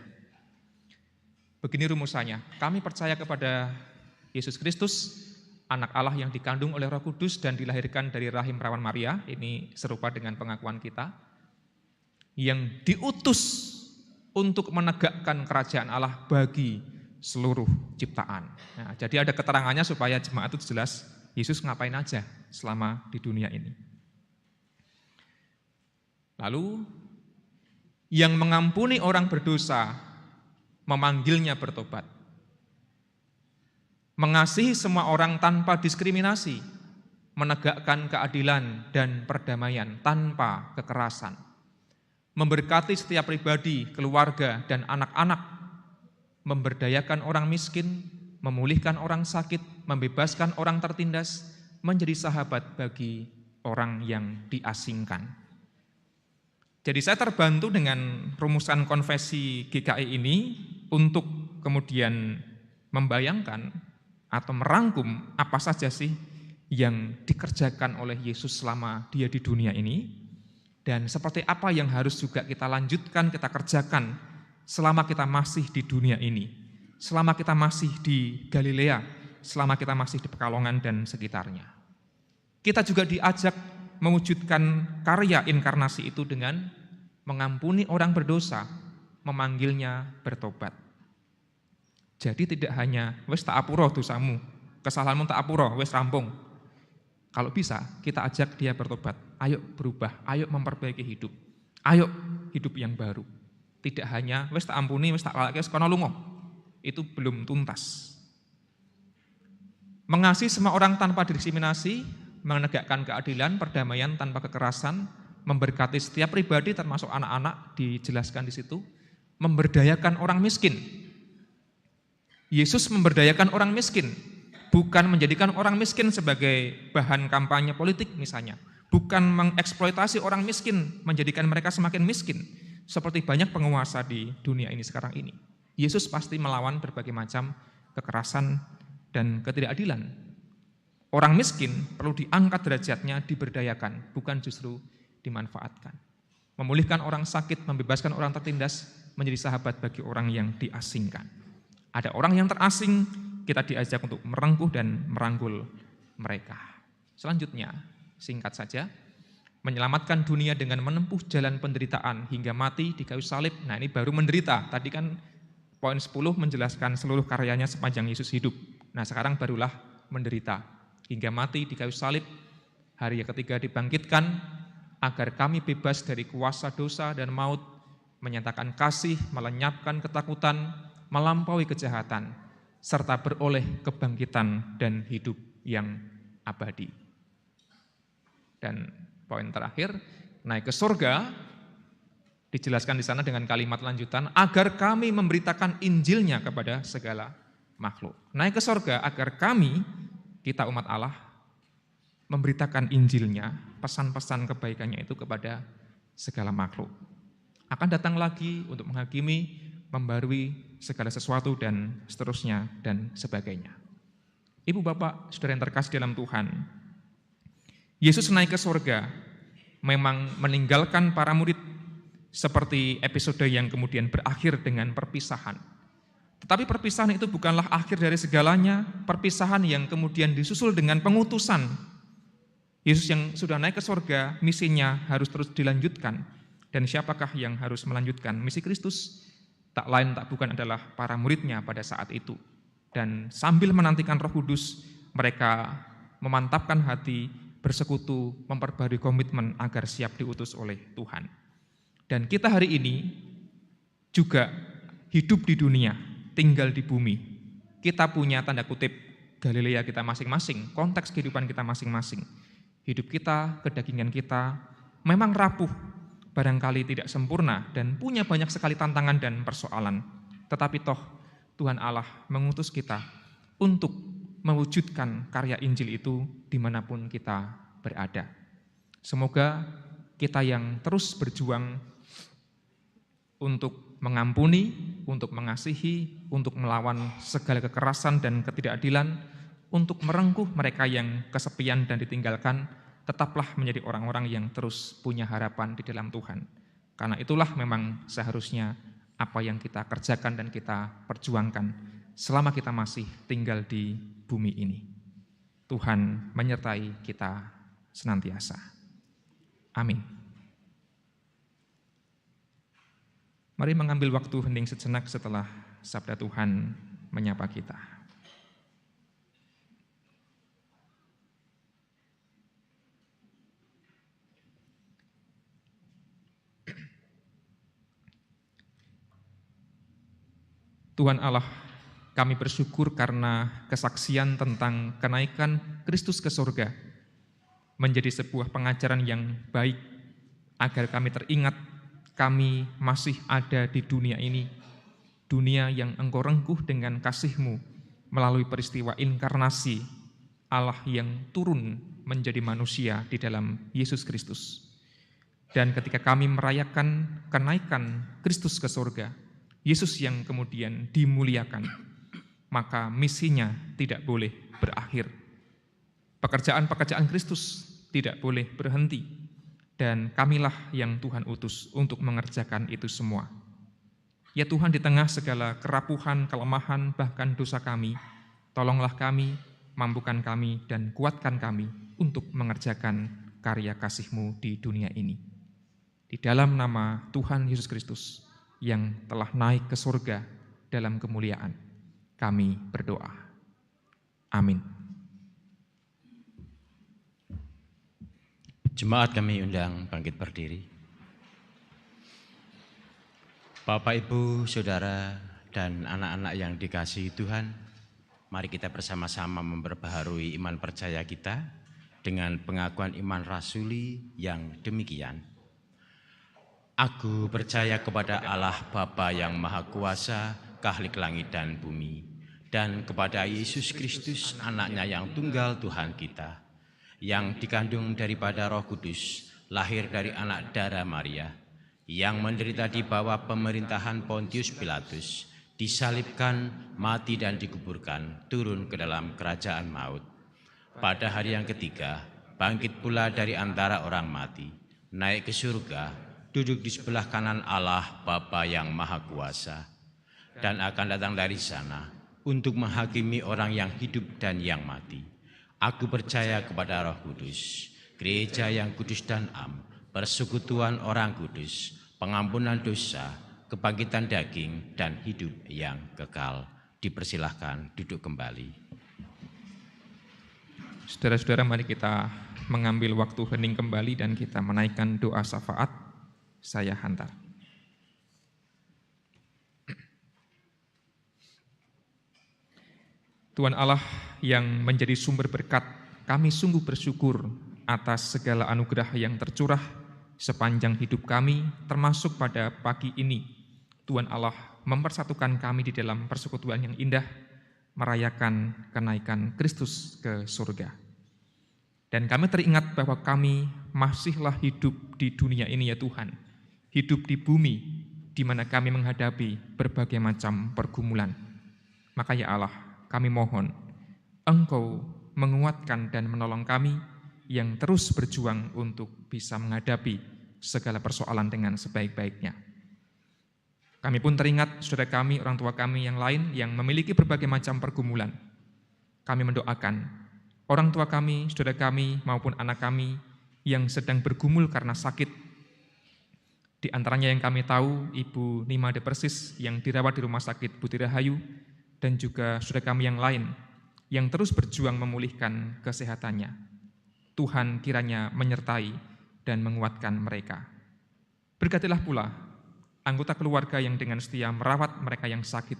Begini rumusannya, kami percaya kepada Yesus Kristus, anak Allah yang dikandung oleh Roh Kudus dan dilahirkan dari rahim perawan Maria, ini serupa dengan pengakuan kita, yang diutus untuk menegakkan kerajaan Allah bagi seluruh ciptaan. Nah, jadi ada keterangannya supaya jemaat itu jelas Yesus ngapain aja selama di dunia ini. Lalu, yang mengampuni orang berdosa, memanggilnya bertobat. Mengasihi semua orang tanpa diskriminasi, menegakkan keadilan dan perdamaian tanpa kekerasan. Memberkati setiap pribadi, keluarga, dan anak-anak, memberdayakan orang miskin, memulihkan orang sakit, membebaskan orang tertindas, menjadi sahabat bagi orang yang diasingkan. Jadi saya terbantu dengan rumusan konfesi GKI ini untuk kemudian membayangkan atau merangkum apa saja sih yang dikerjakan oleh Yesus selama dia di dunia ini, dan seperti apa yang harus juga kita lanjutkan, kita kerjakan selama kita masih di dunia ini, selama kita masih di Galilea, selama kita masih di Pekalongan dan sekitarnya. Kita juga diajak mewujudkan karya inkarnasi itu dengan mengampuni orang berdosa, memanggilnya bertobat. Jadi tidak hanya, wes tak apuro dosamu, kesalahanmu tak apuro, wes rampung. Kalau bisa, kita ajak dia bertobat. Ayo berubah, ayo memperbaiki hidup. Ayo hidup yang baru. Tidak hanya, wes tak ampuni, wes tak lalake, wes kono lunga. Itu belum tuntas. Mengasihi semua orang tanpa diskriminasi, menegakkan keadilan, perdamaian tanpa kekerasan, memberkati setiap pribadi termasuk anak-anak, dijelaskan di situ, memberdayakan orang miskin. Yesus memberdayakan orang miskin, bukan menjadikan orang miskin sebagai bahan kampanye politik misalnya, bukan mengeksploitasi orang miskin, menjadikan mereka semakin miskin, seperti banyak penguasa di dunia ini sekarang ini. Yesus pasti melawan berbagai macam kekerasan dan ketidakadilan. Orang miskin perlu diangkat derajatnya, diberdayakan, bukan justru dimanfaatkan. Memulihkan orang sakit, membebaskan orang tertindas, menjadi sahabat bagi orang yang diasingkan. Ada orang yang terasing, kita diajak untuk merengkuh dan merangkul mereka. Selanjutnya, singkat saja, menyelamatkan dunia dengan menempuh jalan penderitaan hingga mati di kayu salib. Nah, ini baru menderita. Tadi kan poin 10 menjelaskan seluruh karyanya sepanjang Yesus hidup. Nah, sekarang barulah menderita hingga mati di kayu salib. Hari yang ketiga dibangkitkan agar kami bebas dari kuasa dosa dan maut, menyatakan kasih, melenyapkan ketakutan, melampaui kejahatan, serta beroleh kebangkitan dan hidup yang abadi. Dan poin terakhir, naik ke surga, dijelaskan di sana dengan kalimat lanjutan, agar kami memberitakan Injilnya kepada segala makhluk. Naik ke surga agar kami, kita umat Allah, memberitakan Injilnya, pesan-pesan kebaikannya itu kepada segala makhluk. Akan datang lagi untuk menghakimi, membarui segala sesuatu dan seterusnya dan sebagainya. Ibu bapak, saudara yang terkasih dalam Tuhan, Yesus naik ke surga, memang meninggalkan para murid seperti episode yang kemudian berakhir dengan perpisahan. Tetapi perpisahan itu bukanlah akhir dari segalanya, perpisahan yang kemudian disusul dengan pengutusan. Yesus yang sudah naik ke surga, misinya harus terus dilanjutkan. Dan siapakah yang harus melanjutkan misi Kristus? Tak lain tak bukan adalah para muridnya pada saat itu. Dan sambil menantikan Roh Kudus, mereka memantapkan hati, bersekutu, memperbarui komitmen agar siap diutus oleh Tuhan. Dan kita hari ini juga hidup di dunia, tinggal di bumi. Kita punya tanda kutip Galilea kita masing-masing, konteks kehidupan kita masing-masing. Hidup kita, kedagingan kita memang rapuh, barangkali tidak sempurna dan punya banyak sekali tantangan dan persoalan. Tetapi toh Tuhan Allah mengutus kita untuk mewujudkan karya Injil itu dimanapun kita berada. Semoga kita yang terus berjuang untuk mengampuni, untuk mengasihi, untuk melawan segala kekerasan dan ketidakadilan, untuk merengkuh mereka yang kesepian dan ditinggalkan, tetaplah menjadi orang-orang yang terus punya harapan di dalam Tuhan. Karena itulah memang seharusnya apa yang kita kerjakan dan kita perjuangkan selama kita masih tinggal di bumi ini. Tuhan menyertai kita senantiasa. Amin. Mari mengambil waktu hening sejenak setelah sabda Tuhan menyapa kita. Tuhan Allah, kami bersyukur karena kesaksian tentang kenaikan Kristus ke surga menjadi sebuah pengajaran yang baik agar kami teringat kami masih ada di dunia ini, dunia yang Engkau rengkuh dengan kasih-Mu melalui peristiwa inkarnasi Allah yang turun menjadi manusia di dalam Yesus Kristus. Dan ketika kami merayakan kenaikan Kristus ke surga, Yesus yang kemudian dimuliakan, maka misinya tidak boleh berakhir. Pekerjaan-pekerjaan Kristus tidak boleh berhenti, dan kamilah yang Tuhan utus untuk mengerjakan itu semua. Ya Tuhan, di tengah segala kerapuhan, kelemahan, bahkan dosa kami, tolonglah kami, mampukan kami, dan kuatkan kami untuk mengerjakan karya kasih-Mu di dunia ini. Di dalam nama Tuhan Yesus Kristus yang telah naik ke surga dalam kemuliaan, kami berdoa. Amin. Jemaat kami undang bangkit berdiri. Bapak, Ibu, Saudara, dan anak-anak yang dikasihi Tuhan, mari kita bersama-sama memperbaharui iman percaya kita dengan pengakuan iman rasuli yang demikian. Aku percaya kepada Allah Bapa yang Maha Kuasa, Khalik langit dan bumi, dan kepada Yesus Kristus, anaknya yang tunggal Tuhan kita, yang dikandung daripada Roh Kudus, lahir dari anak darah Maria, yang menderita di bawah pemerintahan Pontius Pilatus, disalibkan, mati dan dikuburkan, turun ke dalam kerajaan maut. Pada hari yang ketiga, bangkit pula dari antara orang mati, naik ke surga, duduk di sebelah kanan Allah Bapa yang Maha Kuasa, dan akan datang dari sana untuk menghakimi orang yang hidup dan yang mati. Aku percaya kepada Roh Kudus, gereja yang kudus dan am, persekutuan orang kudus, pengampunan dosa, kebangkitan daging, dan hidup yang kekal. Dipersilahkan duduk kembali. Saudara-saudara, mari kita mengambil waktu hening kembali dan kita menaikkan doa syafaat. Saya hantar. Tuhan Allah yang menjadi sumber berkat, kami sungguh bersyukur atas segala anugerah yang tercurah sepanjang hidup kami, termasuk pada pagi ini. Tuhan Allah mempersatukan kami di dalam persekutuan yang indah, merayakan kenaikan Kristus ke surga. Dan kami teringat bahwa kami masihlah hidup di dunia ini ya Tuhan, hidup di bumi di mana kami menghadapi berbagai macam pergumulan. Maka ya Allah, kami mohon Engkau menguatkan dan menolong kami yang terus berjuang untuk bisa menghadapi segala persoalan dengan sebaik-baiknya. Kami pun teringat saudara kami, orang tua kami yang lain yang memiliki berbagai macam pergumulan. Kami mendoakan orang tua kami, saudara kami maupun anak kami yang sedang bergumul karena sakit. Di antaranya yang kami tahu, Ibu Nima de Persis yang dirawat di Rumah Sakit Buti Rahayu, dan juga saudara kami yang lain yang terus berjuang memulihkan kesehatannya. Tuhan kiranya menyertai dan menguatkan mereka. Berkatilah pula anggota keluarga yang dengan setia merawat mereka yang sakit.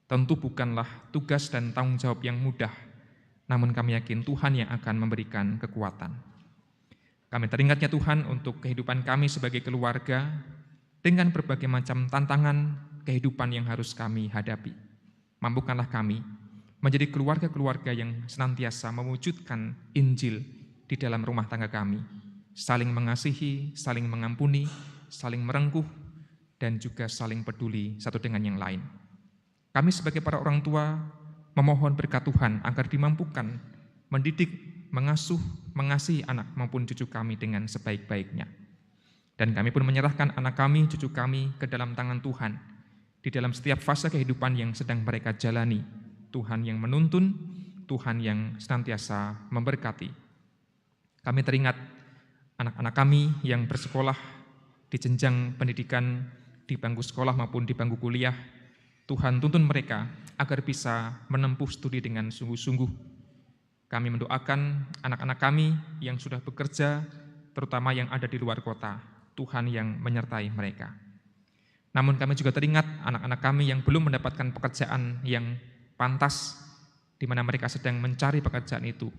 Tentu bukanlah tugas dan tanggung jawab yang mudah, namun kami yakin Tuhan yang akan memberikan kekuatan. Kami teringatnya Tuhan untuk kehidupan kami sebagai keluarga dengan berbagai macam tantangan kehidupan yang harus kami hadapi. Mampukanlah kami menjadi keluarga-keluarga yang senantiasa mewujudkan Injil di dalam rumah tangga kami, saling mengasihi, saling mengampuni, saling merengkuh, dan juga saling peduli satu dengan yang lain. Kami sebagai para orang tua memohon berkat Tuhan agar dimampukan mendidik, mengasuh, mengasihi anak maupun cucu kami dengan sebaik-baiknya. Dan kami pun menyerahkan anak kami, cucu kami ke dalam tangan Tuhan di dalam setiap fase kehidupan yang sedang mereka jalani. Tuhan yang menuntun, Tuhan yang senantiasa memberkati. Kami teringat anak-anak kami yang bersekolah di jenjang pendidikan di bangku sekolah maupun di bangku kuliah. Tuhan tuntun mereka agar bisa menempuh studi dengan sungguh-sungguh. Kami mendoakan anak-anak kami yang sudah bekerja, terutama yang ada di luar kota. Tuhan yang menyertai mereka. Namun kami juga teringat anak-anak kami yang belum mendapatkan pekerjaan yang pantas, di mana mereka sedang mencari pekerjaan itu.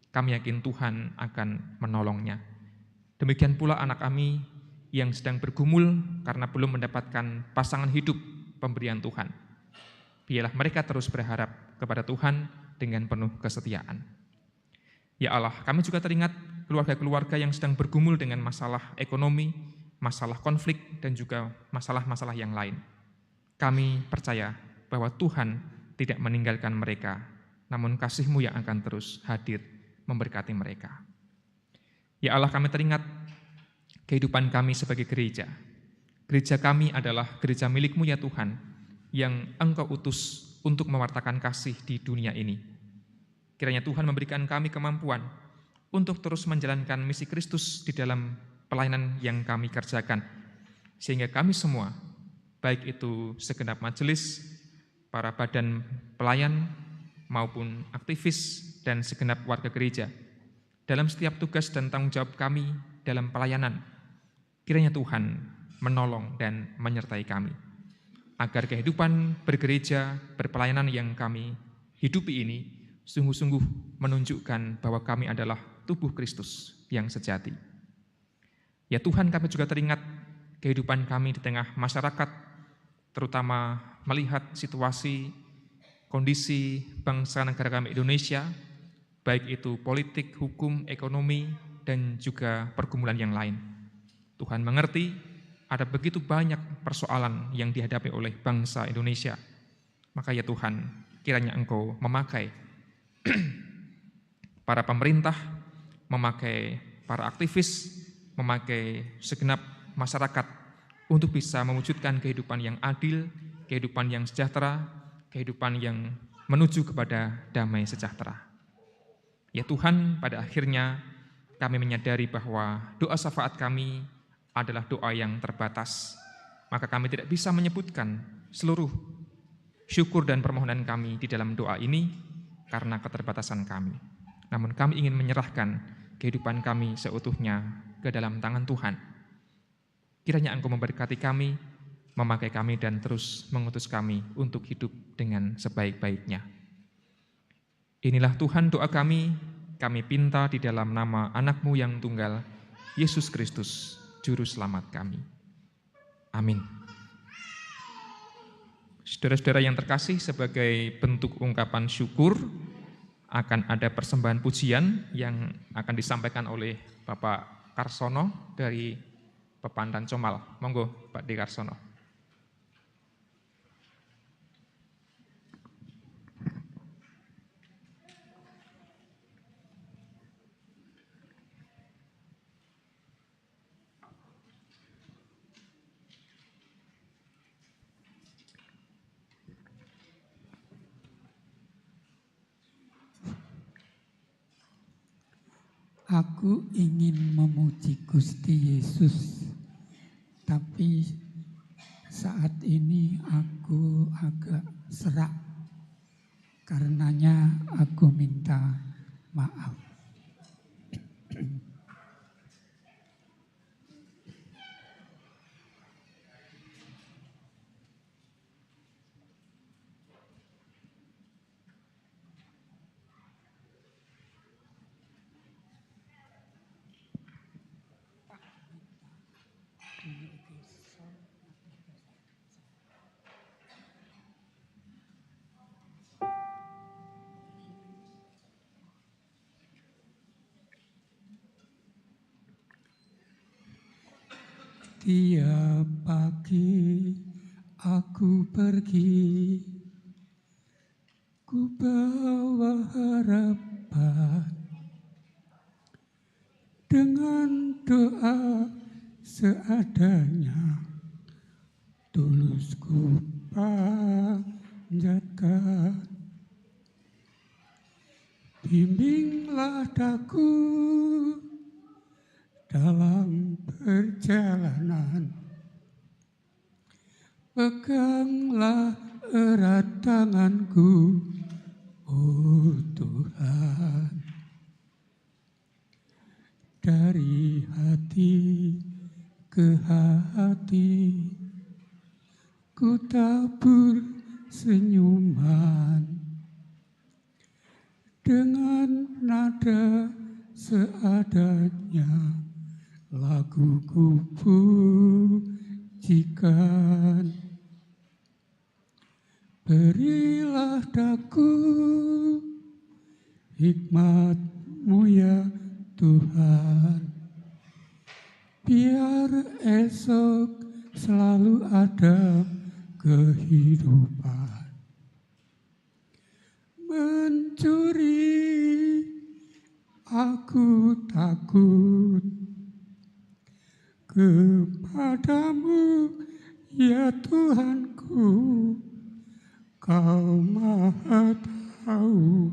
Kami yakin Tuhan akan menolongnya. Demikian pula anak kami yang sedang bergumul karena belum mendapatkan pasangan hidup pemberian Tuhan. Biarlah mereka terus berharap kepada Tuhan dengan penuh kesetiaan. Ya Allah, kami juga teringat keluarga-keluarga yang sedang bergumul dengan masalah ekonomi, masalah konflik, dan juga masalah-masalah yang lain. Kami percaya bahwa Tuhan tidak meninggalkan mereka, namun kasih-Mu yang akan terus hadir memberkati mereka. Ya Allah, kami teringat kehidupan kami sebagai gereja. Gereja kami adalah gereja milik-Mu ya Tuhan, yang Engkau utus untuk mewartakan kasih di dunia ini. Kiranya Tuhan memberikan kami kemampuan untuk terus menjalankan misi Kristus di dalam pelayanan yang kami kerjakan, sehingga kami semua, baik itu segenap majelis, para badan pelayan, maupun aktivis dan segenap warga gereja, dalam setiap tugas dan tanggung jawab kami dalam pelayanan, kiranya Tuhan menolong dan menyertai kami, agar kehidupan bergereja, berpelayanan yang kami hidupi ini sungguh-sungguh menunjukkan bahwa kami adalah tubuh Kristus yang sejati. Ya Tuhan, kami juga teringat kehidupan kami di tengah masyarakat, terutama melihat situasi, kondisi bangsa negara kami Indonesia, baik itu politik, hukum, ekonomi, dan juga pergumulan yang lain. Tuhan mengerti ada begitu banyak persoalan yang dihadapi oleh bangsa Indonesia. Maka ya Tuhan, kiranya Engkau memakai para pemerintah, memakai para aktivis, memakai segenap masyarakat untuk bisa mewujudkan kehidupan yang adil, kehidupan yang sejahtera, kehidupan yang menuju kepada damai sejahtera. Ya Tuhan, pada akhirnya kami menyadari bahwa doa syafaat kami adalah doa yang terbatas. Maka kami tidak bisa menyebutkan seluruh syukur dan permohonan kami di dalam doa ini karena keterbatasan kami. Namun kami ingin menyerahkan kehidupan kami seutuhnya ke dalam tangan Tuhan. Kiranya Engkau memberkati kami, memakai kami dan terus mengutus kami untuk hidup dengan sebaik-baiknya. Inilah Tuhan doa kami pinta di dalam nama anak-Mu yang tunggal, Yesus Kristus, Juru Selamat kami. Amin. Saudara-saudara yang terkasih, sebagai bentuk ungkapan syukur, akan ada persembahan pujian yang akan disampaikan oleh Bapak Karsono dari Pepandan Comal. Monggo Pak D. Karsono. Aku ingin memuji Gusti Yesus, tapi saat ini aku agak serak. Karenanya aku minta maaf. Tiap pagi aku pergi, ku bawa harapan dengan doa seadanya, tulus ku panjatkan. Bimbinglah daku dalam perjalanan, peganglah erat tanganku, oh Tuhan. Dari hati ke hati, ku tabur senyuman, dengan nada seadanya, laguku pujikan. Berilah daku hikmat-Mu ya Tuhan, biar esok selalu ada kehidupan. Mencuri aku takut, kepadamu ya Tuhanku, Kau Maha Tahu.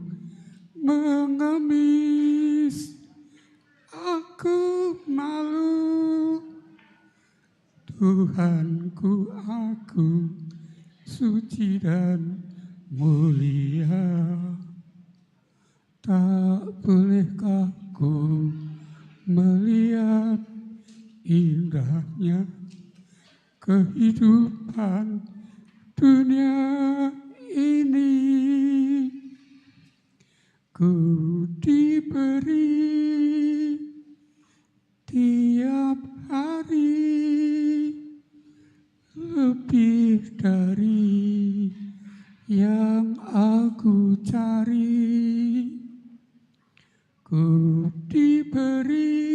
Mengemis aku malu, Tuhanku aku suci dan mulia. Tak bolehkah ku melihat indahnya kehidupan dunia ini? Ku diberi tiap hari lebih dari yang aku cari. Ku diberi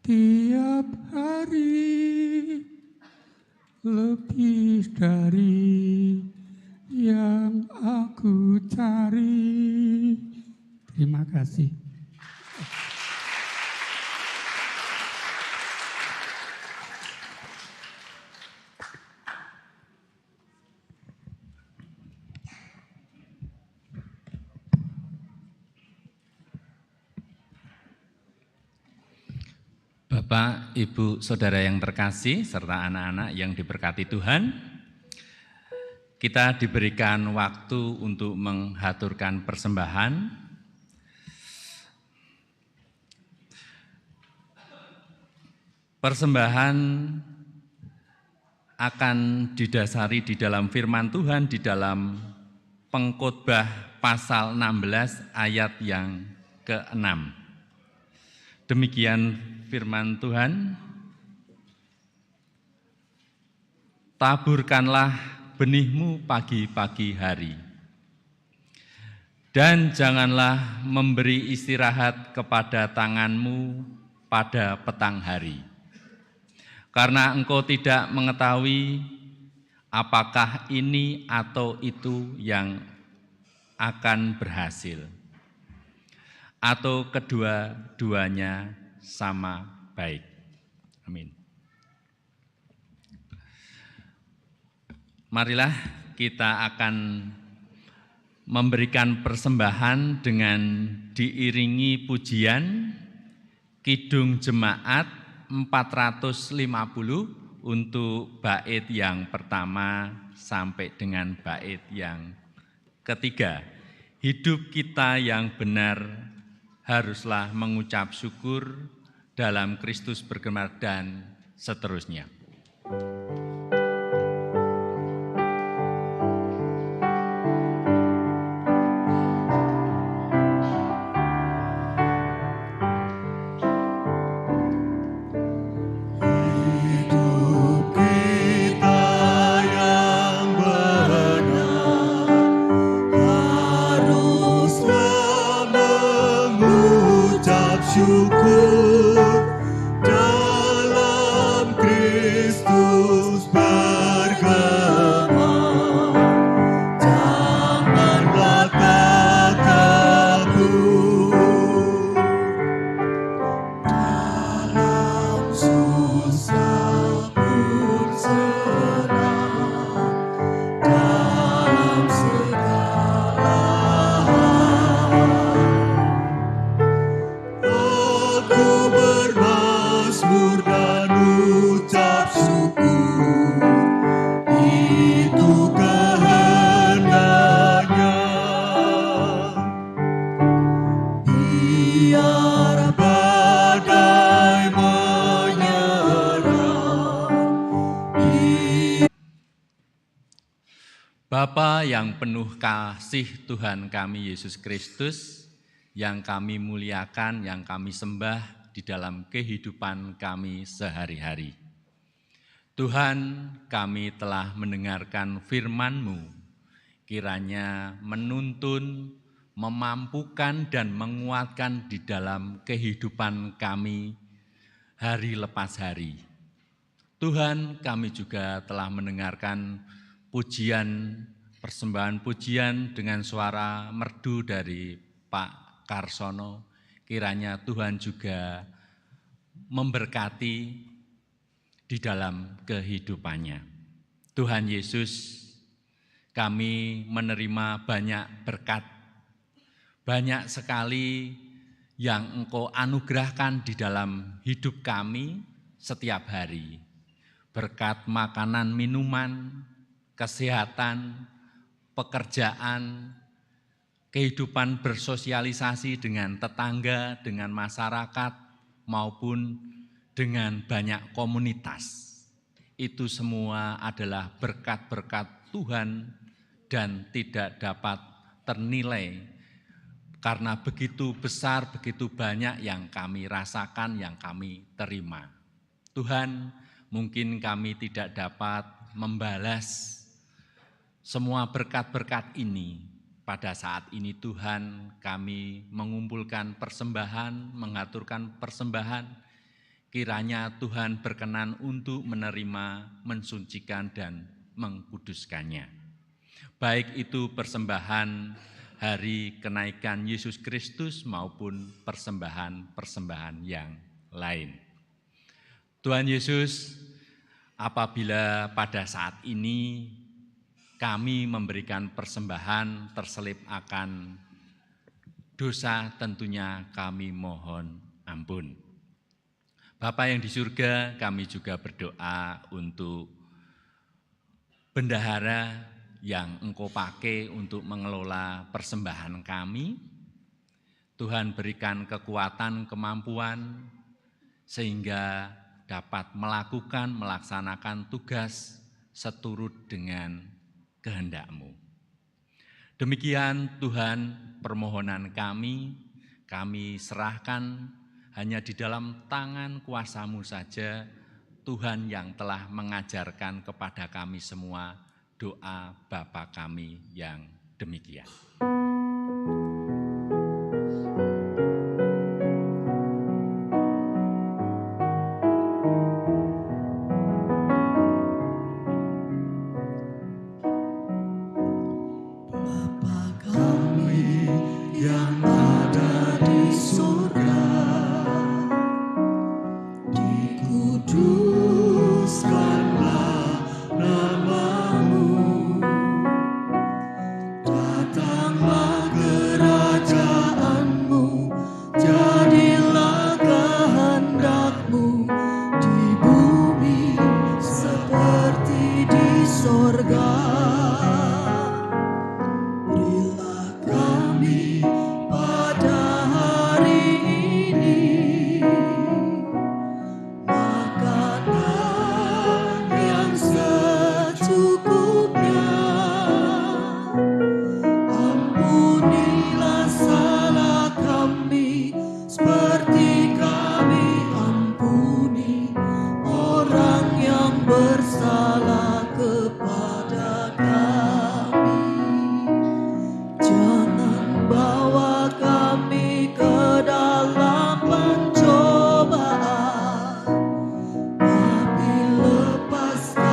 tiap hari lebih dari yang aku cari. Terima kasih. Bapak, Ibu, Saudara yang terkasih, serta anak-anak yang diberkati Tuhan, kita diberikan waktu untuk menghaturkan persembahan. Persembahan akan didasari di dalam firman Tuhan di dalam Pengkhotbah pasal 16 ayat yang ke-6. Demikian firman Tuhan, taburkanlah benihmu pagi-pagi hari, dan janganlah memberi istirahat kepada tanganmu pada petang hari, karena engkau tidak mengetahui apakah ini atau itu yang akan berhasil, atau kedua-duanya sama baik. Amin. Marilah kita akan memberikan persembahan dengan diiringi pujian Kidung Jemaat 450 untuk bait yang pertama sampai dengan bait yang ketiga. Hidup kita yang benar haruslah mengucap syukur dalam Kristus bergema, dan seterusnya. Syukur dalam Bapa yang penuh kasih Tuhan kami Yesus Kristus, yang kami muliakan, yang kami sembah di dalam kehidupan kami sehari-hari. Tuhan, kami telah mendengarkan firman-Mu, kiranya menuntun, memampukan dan menguatkan di dalam kehidupan kami hari lepas hari. Tuhan, kami juga telah mendengarkan pujian, persembahan pujian dengan suara merdu dari Pak Karsono. Kiranya Tuhan juga memberkati di dalam kehidupannya. Tuhan Yesus, kami menerima banyak berkat, banyak sekali yang Engkau anugerahkan di dalam hidup kami setiap hari. Berkat makanan, minuman, kesehatan, pekerjaan, kehidupan bersosialisasi dengan tetangga, dengan masyarakat, maupun dengan banyak komunitas. Itu semua adalah berkat-berkat Tuhan dan tidak dapat ternilai karena begitu besar, begitu banyak yang kami rasakan, yang kami terima. Tuhan, mungkin kami tidak dapat membalas semua berkat-berkat ini. Pada saat ini Tuhan, kami mengumpulkan persembahan, mengaturkan persembahan. Kiranya Tuhan berkenan untuk menerima, mensucikan dan mengkuduskannya. Baik itu persembahan hari kenaikan Yesus Kristus maupun persembahan-persembahan yang lain. Tuhan Yesus, apabila pada saat ini kami memberikan persembahan terselip akan dosa, tentunya kami mohon ampun. Bapa yang di surga, kami juga berdoa untuk bendahara yang Engkau pakai untuk mengelola persembahan kami. Tuhan berikan kekuatan, kemampuan, sehingga dapat melaksanakan tugas seturut dengan kehendak-Mu. Demikian Tuhan permohonan kami serahkan hanya di dalam tangan kuasa-Mu saja, Tuhan yang telah mengajarkan kepada kami semua doa Bapa kami yang demikian. Lepaskan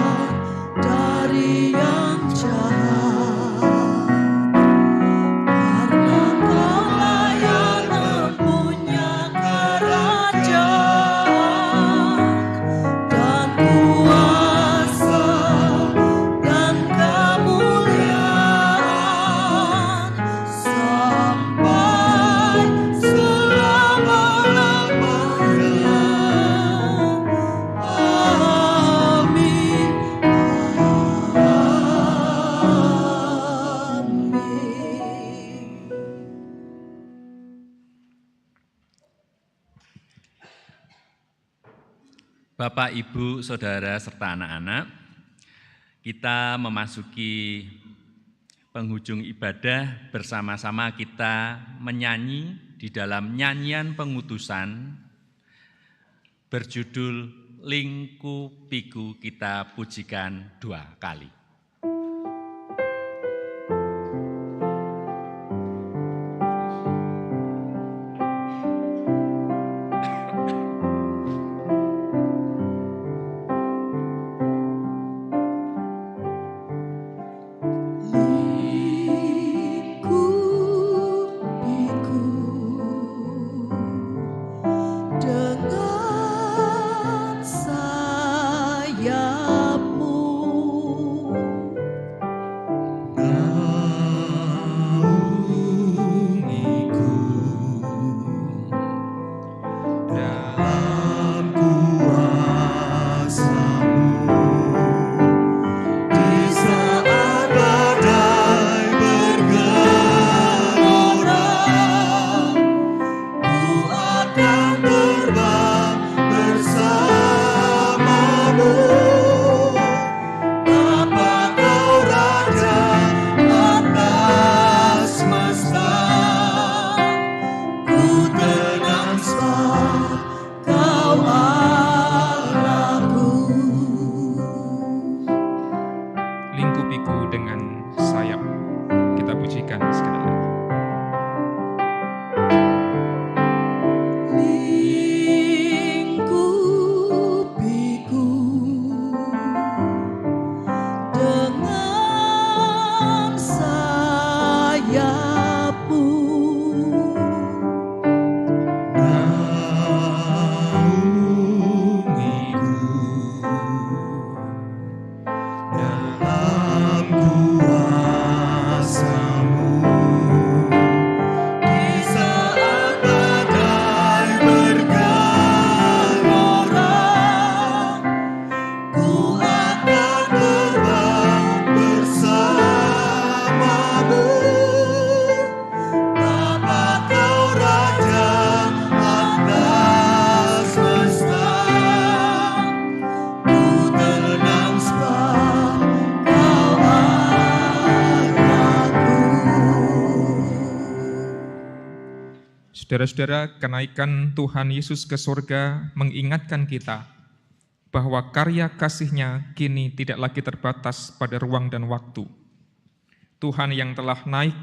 Bapak, Ibu, Saudara, serta anak-anak, kita memasuki penghujung ibadah bersama-sama kita menyanyi di dalam nyanyian pengutusan berjudul Lingku Piku kita pujikan 2 kali. Saudara-saudara, kenaikan Tuhan Yesus ke surga mengingatkan kita bahwa karya kasih-Nya kini tidak lagi terbatas pada ruang dan waktu. Tuhan yang telah naik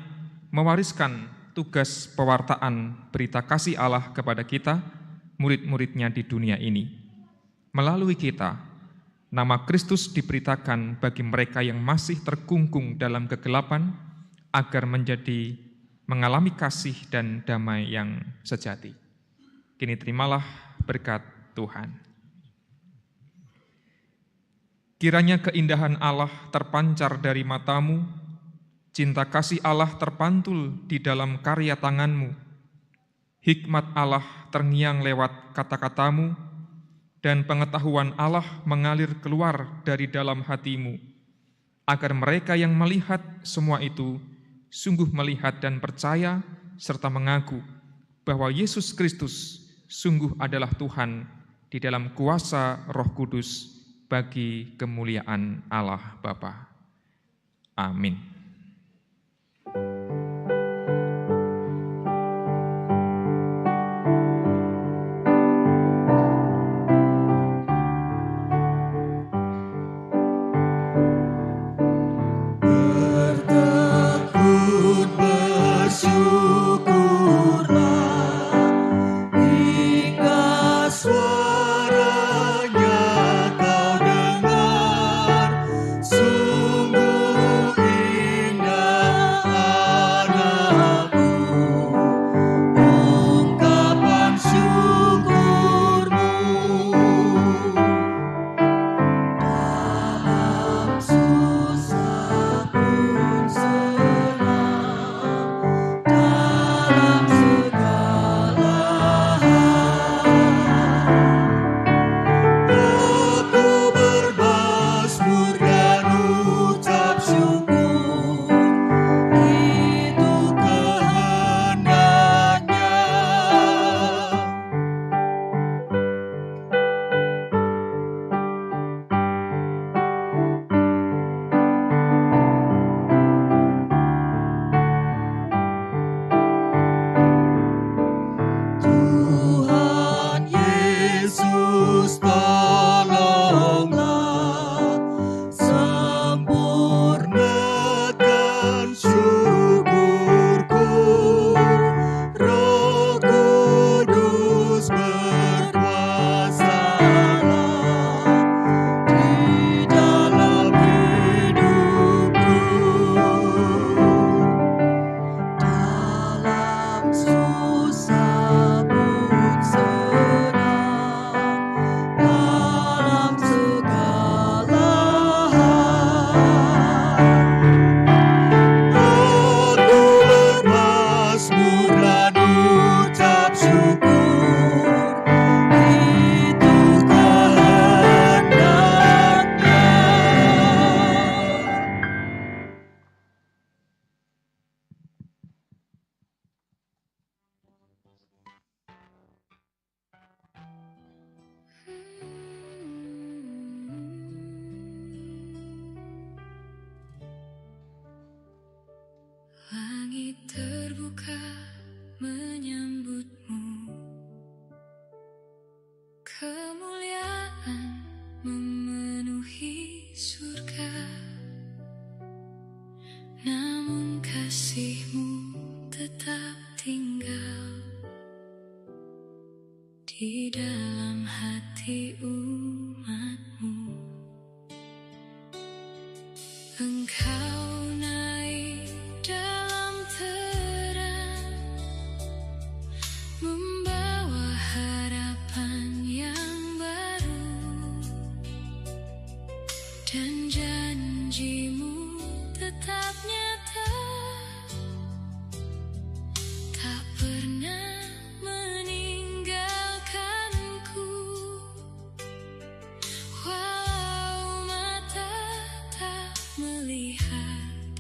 mewariskan tugas pewartaan berita kasih Allah kepada kita, murid-murid-Nya di dunia ini. Melalui kita, nama Kristus diberitakan bagi mereka yang masih terkungkung dalam kegelapan agar mengalami kasih dan damai yang sejati. Kini terimalah berkat Tuhan. Kiranya keindahan Allah terpancar dari matamu, cinta kasih Allah terpantul di dalam karya tanganmu, hikmat Allah terngiang lewat kata-katamu, dan pengetahuan Allah mengalir keluar dari dalam hatimu, agar mereka yang melihat semua itu sungguh melihat dan percaya serta mengaku bahwa Yesus Kristus sungguh adalah Tuhan di dalam kuasa Roh Kudus bagi kemuliaan Allah Bapa. Amin. Sungguh Engkau naik dalam terang, membawa harapan yang baru, dan janjimu tetap nyata, tak pernah meninggalkanku. Walau mata tak melihat,